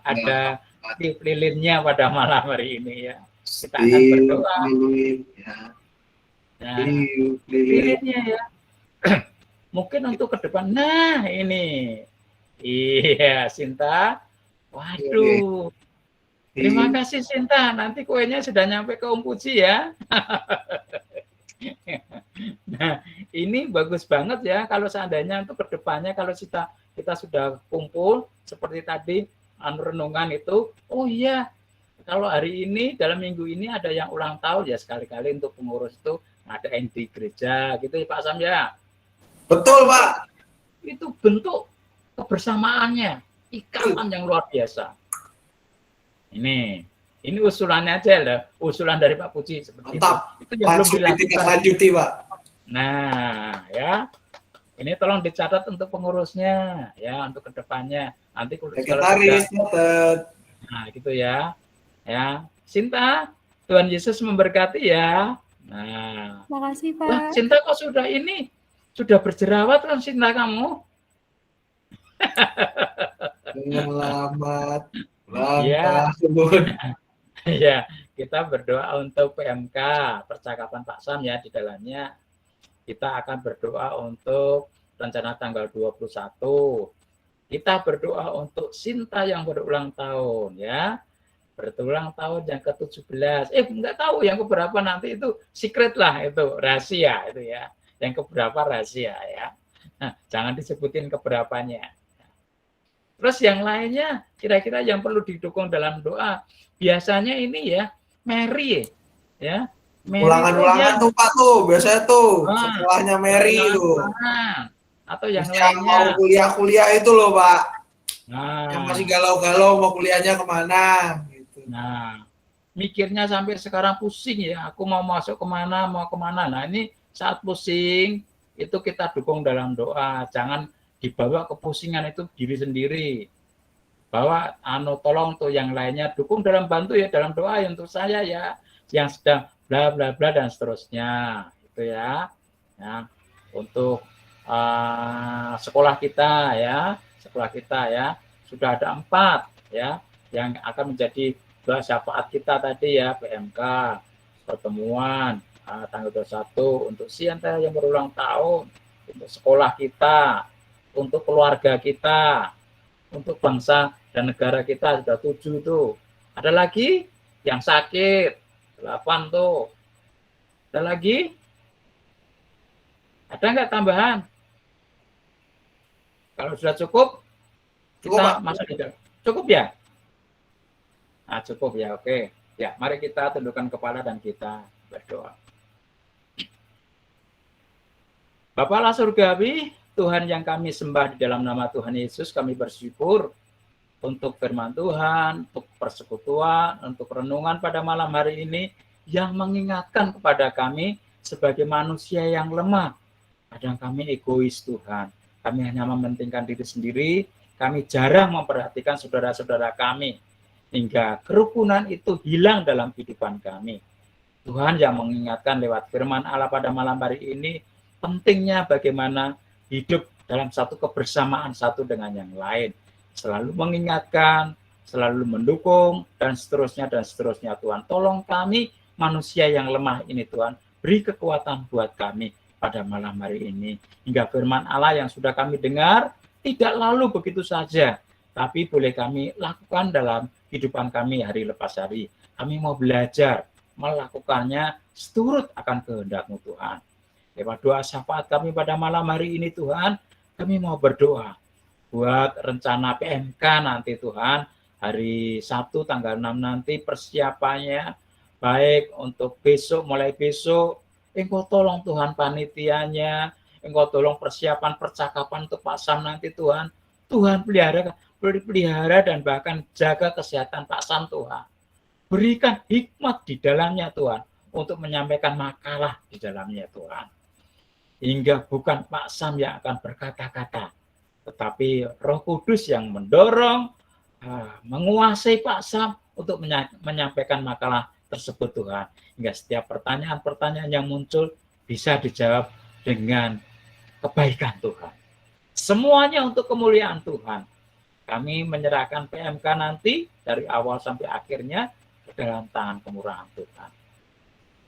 ada tip lilinnya pada malam hari ini ya. Kita akan berdoa. Nah, lilinnya ya. Mungkin untuk ke depan. Nah, ini. Iya, Sinta. Waduh. Terima kasih Sinta. Nanti kuenya sudah nyampe ke Om Puji ya. Nah, ini bagus banget ya kalau seandainya untuk ke depannya kalau kita sudah kumpul seperti tadi renungan itu. Oh iya, kalau hari ini dalam minggu ini ada yang ulang tahun ya, sekali-kali untuk pengurus itu ada yang di gereja gitu ya Pak Sam ya. Betul Pak. Itu bentuk kebersamaannya, ikatan yang luar biasa. Ini usulannya aja lah, usulan dari Pak Puji seperti Mantap. itu yang belum dilakukan. Lanjuti Pak. Nah ya, ini tolong dicatat untuk pengurusnya ya, untuk kedepannya. Nanti kalau sudah, nah gitu ya. Ya, Sinta, Tuhan Yesus memberkati ya. Nah, Makasih Pak. wah, Sinta kok sudah berjerawat kan Sinta kamu? Selamat Ya. tahun. Ya, kita berdoa untuk PMK, percakapan Pak Sam ya, di dalamnya kita akan berdoa untuk rencana tanggal 21. Kita berdoa untuk Sinta yang berulang tahun ya. Berulang tahun yang ke-17. Enggak tahu yang keberapa nanti, itu secret lah, itu rahasia itu ya. Yang keberapa rahasia ya. Nah, jangan disebutin keberapanya. Terus yang lainnya kira-kira yang perlu didukung dalam doa. Biasanya ini ya, Mary ya. Ulangan-ulangan tuh Pak tuh, biasanya tuh sekolahnya Mary itu. Atau yang lainnya. lainnya. Mau kuliah-kuliah itu loh Pak. Nah, yang masih galau-galau mau kuliahnya kemana. Gitu. Nah, mikirnya sampai sekarang pusing ya. Aku mau masuk kemana, mau kemana. Nah ini saat pusing itu kita dukung dalam doa. Jangan dibawa kepusingan itu diri sendiri. Bahwa tolong tuh yang lainnya dukung dalam bantu ya, dalam doa ya, untuk saya ya yang sedang bla bla bla dan seterusnya itu ya. Ya, untuk sekolah kita ya, sudah ada 4 ya yang akan menjadi doa syafaat kita tadi ya, PMK, pertemuan tanggal 21 untuk Sinta yang berulang tahun, untuk sekolah kita, untuk keluarga kita, untuk bangsa dan negara kita sudah 7 tuh. Ada lagi yang sakit 8 tuh. Ada lagi? Ada nggak tambahan? Kalau sudah cukup, kita masuk ke dalam. Cukup ya? Nah, cukup ya, oke. Ya, mari kita tundukkan kepala dan kita berdoa. Bapa Allah surgawi, Tuhan yang kami sembah di dalam nama Tuhan Yesus, kami bersyukur untuk firman Tuhan, untuk persekutuan, untuk renungan pada malam hari ini yang mengingatkan kepada kami sebagai manusia yang lemah. Kadang kami egois Tuhan, kami hanya mementingkan diri sendiri, kami jarang memperhatikan saudara-saudara kami, hingga kerukunan itu hilang dalam kehidupan kami. Tuhan yang mengingatkan lewat firman Allah pada malam hari ini, pentingnya bagaimana hidup dalam satu kebersamaan satu dengan yang lain. Selalu mengingatkan, selalu mendukung, dan seterusnya, Tuhan. Tolong kami, manusia yang lemah ini, Tuhan. Beri kekuatan buat kami pada malam hari ini. Hingga firman Allah yang sudah kami dengar, tidak lalu begitu saja. Tapi boleh kami lakukan dalam kehidupan kami hari lepas hari. Kami mau belajar, melakukannya seturut akan kehendak-Mu, Tuhan. Lewat doa syafaat kami pada malam hari ini, Tuhan, kami mau berdoa buat rencana PMK nanti, Tuhan, hari Sabtu tanggal 6 nanti persiapannya, baik untuk besok, mulai besok, Engkau tolong Tuhan panitianya, Engkau tolong persiapan percakapan untuk Pak Sam nanti, Tuhan. Tuhan pelihara dan bahkan jaga kesehatan Pak Sam, Tuhan. Berikan hikmat di dalamnya, Tuhan, untuk menyampaikan makalah di dalamnya, Tuhan. Hingga bukan Pak Sam yang akan berkata-kata, tetapi Roh Kudus yang mendorong, menguasai Pak Sam untuk menyampaikan makalah tersebut, Tuhan. Hingga setiap pertanyaan-pertanyaan yang muncul bisa dijawab dengan kebaikan Tuhan. Semuanya untuk kemuliaan Tuhan. Kami menyerahkan PMK nanti dari awal sampai akhirnya ke dalam tangan kemurahan Tuhan.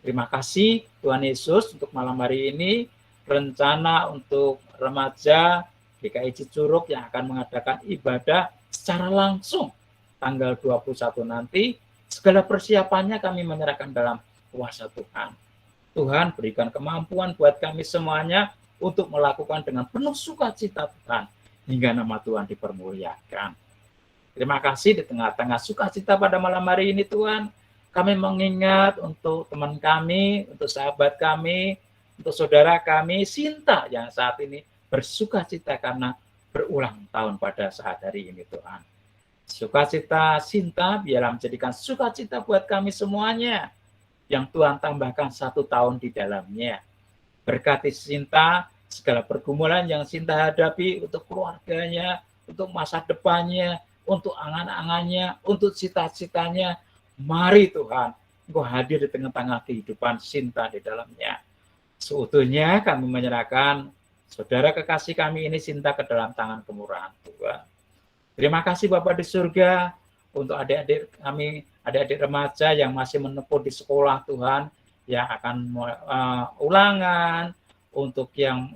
Terima kasih Tuhan Yesus untuk malam hari ini. Rencana untuk remaja GKI Cicurug yang akan mengadakan ibadah secara langsung tanggal 21 nanti, segala persiapannya kami menyerahkan dalam kuasa Tuhan. Tuhan berikan kemampuan buat kami semuanya untuk melakukan dengan penuh sukacita, Tuhan, hingga nama Tuhan dipermuliakan. Terima kasih di tengah-tengah sukacita pada malam hari ini, Tuhan. Kami mengingat untuk teman kami, untuk sahabat kami, untuk saudara kami, Sinta yang saat ini bersukacita karena berulang tahun pada saat hari ini, Tuhan. Sukacita Sinta biarlah menjadikan sukacita buat kami semuanya yang Tuhan tambahkan 1 tahun di dalamnya. Berkati Sinta, segala pergumulan yang Sinta hadapi untuk keluarganya, untuk masa depannya, untuk angan-angannya, untuk cita-citanya. Mari Tuhan, Engkau hadir di tengah-tengah kehidupan Sinta di dalamnya. Seutuhnya kami menyerahkan saudara kekasih kami ini Sinta ke dalam tangan kemurahan Tuhan. Terima kasih Bapa di surga untuk adik-adik kami, adik-adik remaja yang masih menempuh di sekolah Tuhan, yang akan ulangan, untuk yang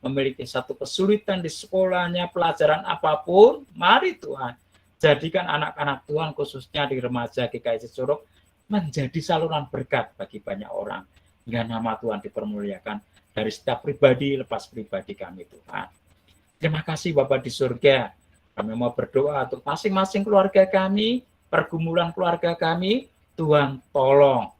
memiliki satu kesulitan di sekolahnya, pelajaran apapun, mari Tuhan, jadikan anak-anak Tuhan khususnya di remaja GKI Cicurug menjadi saluran berkat bagi banyak orang, hingga nama Tuhan dipermuliakan dari setiap pribadi lepas pribadi kami, Tuhan. Terima kasih Bapa di surga. Kami mau berdoa untuk masing-masing keluarga kami, pergumulan keluarga kami, Tuhan tolong.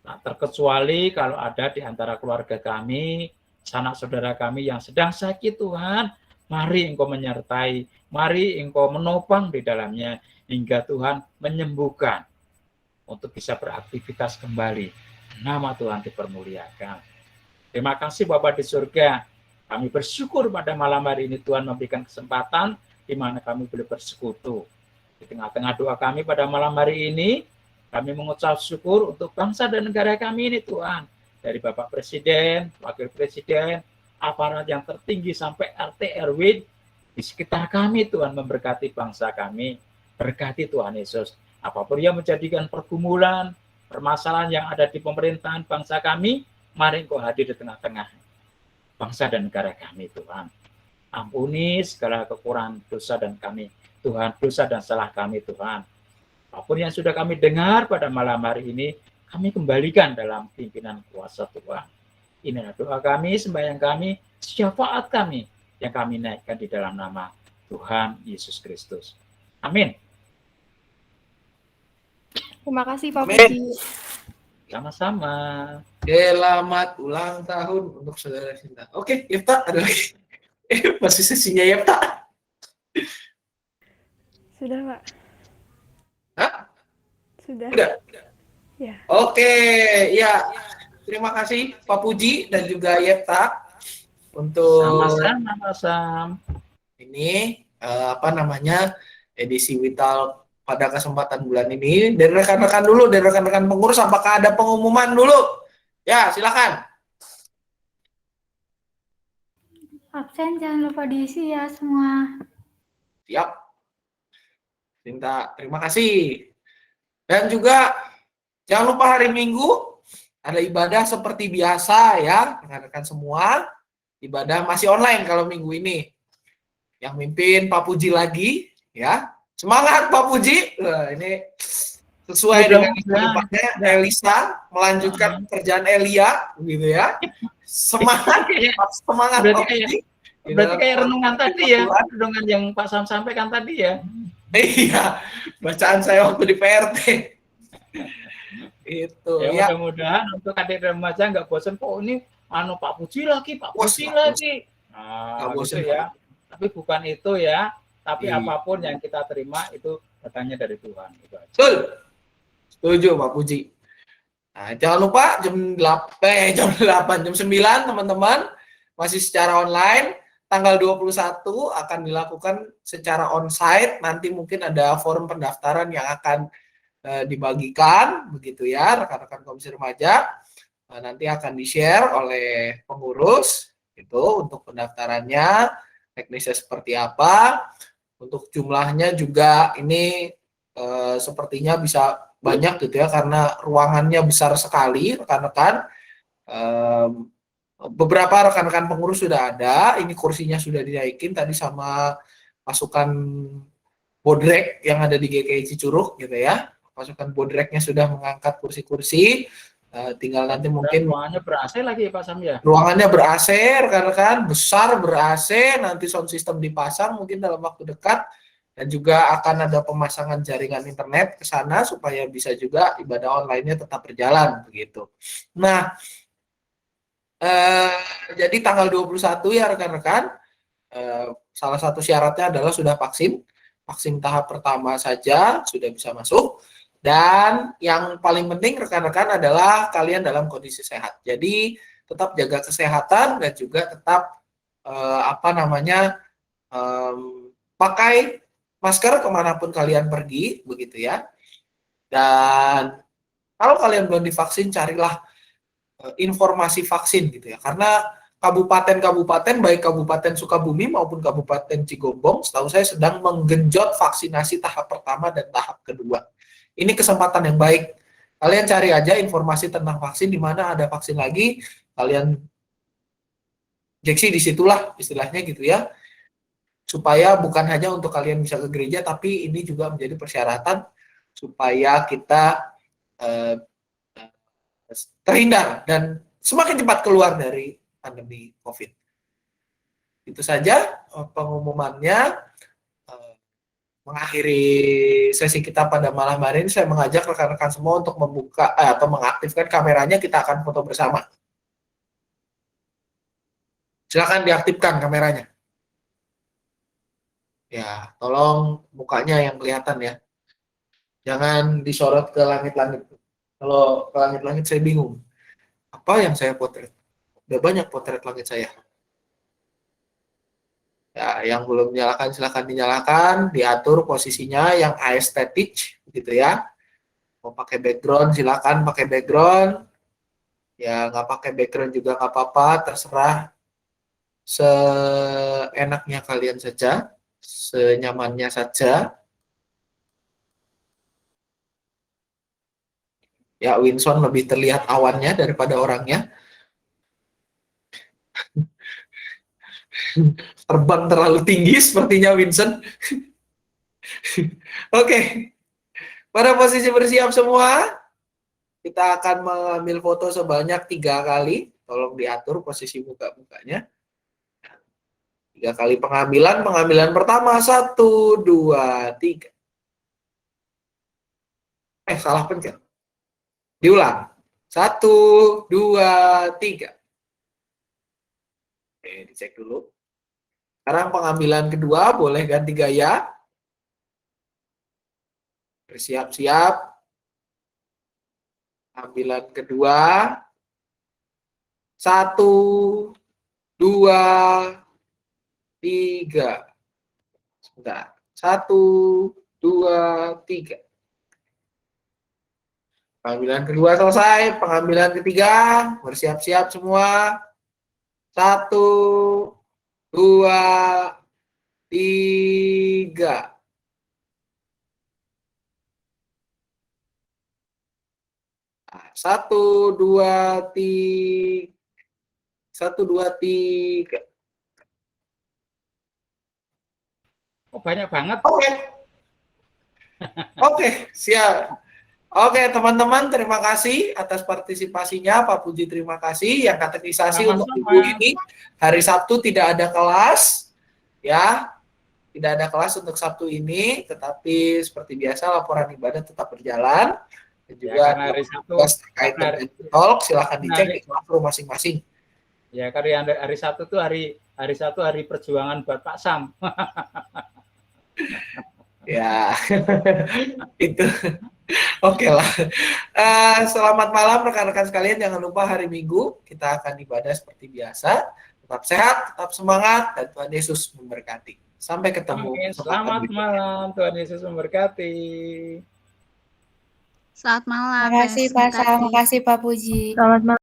Tak terkecuali kalau ada di antara keluarga kami, sanak saudara kami yang sedang sakit, Tuhan, mari Engkau menyertai, mari Engkau menopang di dalamnya, hingga Tuhan menyembuhkan untuk bisa beraktivitas kembali. Nama Tuhan dipermuliakan. Terima kasih Bapa di surga. Kami bersyukur pada malam hari ini Tuhan memberikan kesempatan di mana kami boleh bersekutu. Di tengah-tengah doa kami pada malam hari ini, kami mengucap syukur untuk bangsa dan negara kami ini Tuhan. Dari Bapak Presiden, Wakil Presiden, aparat yang tertinggi sampai RT RW di sekitar kami Tuhan, memberkati bangsa kami. Berkati Tuhan Yesus. Apapun yang menjadikan pergumulan, permasalahan yang ada di pemerintahan bangsa kami, mari Engkau hadir di tengah-tengah bangsa dan negara kami Tuhan. Ampuni segala kekurangan dosa dan kami, Tuhan, dosa dan salah kami Tuhan. Apapun yang sudah kami dengar pada malam hari ini, kami kembalikan dalam pimpinan kuasa Tuhan. Inilah doa kami, sembahyang kami, syafaat kami yang kami naikkan di dalam nama Tuhan Yesus Kristus. Amin. Terima kasih Pak Amin. Puji. Sama-sama. Selamat ulang tahun untuk saudara Sinta. Oke, Yefta, ada lagi. Masih sesinya Yefta. Sudah, Pak. Hah? Sudah. Udah. Ya. Oke, ya. Terima kasih Pak Puji dan juga Yefta untuk Sama-sama, Mas Sam. ini apa namanya edisi Wital pada kesempatan bulan ini. Dari rekan-rekan dulu, dari rekan-rekan pengurus, apakah ada pengumuman dulu? Ya, silakan. Absen jangan lupa diisi ya semua. Siap. Sinta, terima kasih. Dan juga jangan lupa hari Minggu ada ibadah seperti biasa ya, rekan-rekan semua. Ibadah masih online kalau minggu ini. Yang mimpin Pak Puji lagi ya. Semangat Pak Puji. Wah, ini sesuai dengan depannya Elisa melanjutkan pekerjaan Elia gitu ya. Semangat, semangat Pak Puji. Berarti kayak renungan tadi ya, renungan yang Pak Sam sampaikan tadi ya. Iya, bacaan saya waktu di PRT. Itu Ya, ya. mudah-mudahan untuk adik remaja nggak bosan kok ini Pak Puji lagi, Pak Puji lagi. Nah, gitu ya. Tapi bukan itu ya. Tapi apapun yang kita terima itu datangnya dari Tuhan. Itu aja. Betul. Setuju Pak Puji. Nah, jangan lupa jam 8, jam 9 teman-teman masih secara online. Tanggal 21 akan dilakukan secara onsite. Nanti mungkin ada forum pendaftaran yang akan dibagikan begitu ya rekan-rekan Komisi Remaja. Nanti akan di-share oleh pengurus itu untuk pendaftarannya, teknisnya seperti apa. Untuk jumlahnya juga ini sepertinya bisa banyak gitu ya karena ruangannya besar sekali rekan-rekan. Beberapa rekan-rekan pengurus sudah ada, ini kursinya sudah dinaikin tadi sama pasukan bodrek yang ada di GKI Cicurug gitu ya. Pasukan bodreknya sudah mengangkat kursi-kursi, tinggal nanti mungkin ruangannya ber-AC lagi Pak Sam ya. Ruangannya ber-AC rekan-rekan, besar ber-AC, nanti sound system dipasang mungkin dalam waktu dekat. Dan juga akan ada pemasangan jaringan internet ke sana supaya bisa juga ibadah online-nya tetap berjalan begitu. Nah, jadi tanggal 21 ya rekan-rekan, salah satu syaratnya adalah sudah vaksin tahap pertama saja sudah bisa masuk. Dan yang paling penting rekan-rekan adalah kalian dalam kondisi sehat. Jadi tetap jaga kesehatan dan juga tetap pakai masker kemanapun kalian pergi begitu ya. Dan kalau kalian belum divaksin carilah informasi vaksin gitu ya. Karena kabupaten-kabupaten baik Kabupaten Sukabumi maupun Kabupaten Cigombong setahu saya sedang menggenjot vaksinasi tahap pertama dan tahap kedua. Ini kesempatan yang baik. Kalian cari aja informasi tentang vaksin di mana ada vaksin lagi, kalian injeksi disitulah istilahnya gitu ya. Supaya bukan hanya untuk kalian bisa ke gereja, tapi ini juga menjadi persyaratan supaya kita terhindar dan semakin cepat keluar dari pandemi COVID. Itu saja pengumumannya. Mengakhiri sesi kita pada malam hari ini, saya mengajak rekan-rekan semua untuk membuka atau mengaktifkan kameranya, kita akan foto bersama. Silakan diaktifkan kameranya. Ya, tolong mukanya yang kelihatan ya. Jangan disorot ke langit-langit. Kalau ke langit-langit saya bingung. Apa yang saya potret? Udah banyak potret langit saya. Ya, yang belum dinyalakan silakan dinyalakan, diatur posisinya yang aesthetic gitu ya. Mau pakai background silakan pakai background. Ya, nggak pakai background juga nggak apa-apa, terserah seenaknya kalian saja, senyamannya saja. Ya, Winson lebih terlihat awannya daripada orangnya. Terbang terlalu tinggi sepertinya Vincent. Oke. Pada posisi bersiap semua, kita akan mengambil foto sebanyak 3 kali. Tolong diatur posisi muka-mukanya. 3 kali pengambilan. Pengambilan pertama 1, 2, 3. Salah pencet. Diulang. 1, 2, 3. Oke, dicek dulu. Sekarang pengambilan kedua, boleh ganti gaya. Bersiap-siap. Ambilan kedua. 1, 2, 3. Sebentar. 1, 2, 3. Pengambilan kedua selesai. Pengambilan ketiga. Bersiap-siap semua. 1, 2, 3. Nah, 1, 2, 3. 1, 2, 3. Oh, banyak banget. Oke. Oke, siap. Oke, teman-teman, terima kasih atas partisipasinya. Pak Puji, terima kasih. Yang katekisasi untuk Sama-sama. Ibu ini hari Sabtu tidak ada kelas, ya. Tidak ada kelas untuk Sabtu ini, tetapi seperti biasa laporan ibadah tetap berjalan. Dan juga karena hari Sabtu, tugas terkait karena dengan talk, silahkan dicek hari- di classroom masing-masing. Ya, karena hari Sabtu tuh hari Sabtu hari perjuangan buat Pak Sam. Ya, itu. Oke lah. Selamat malam rekan-rekan sekalian. Jangan lupa hari Minggu kita akan ibadah seperti biasa. Tetap sehat, tetap semangat, dan Tuhan Yesus memberkati. Sampai ketemu. Amin. Selamat malam, Tuhan Yesus memberkati. Selamat malam. Makasih Pak Sam, makasih Pak Puji. Selamat malam.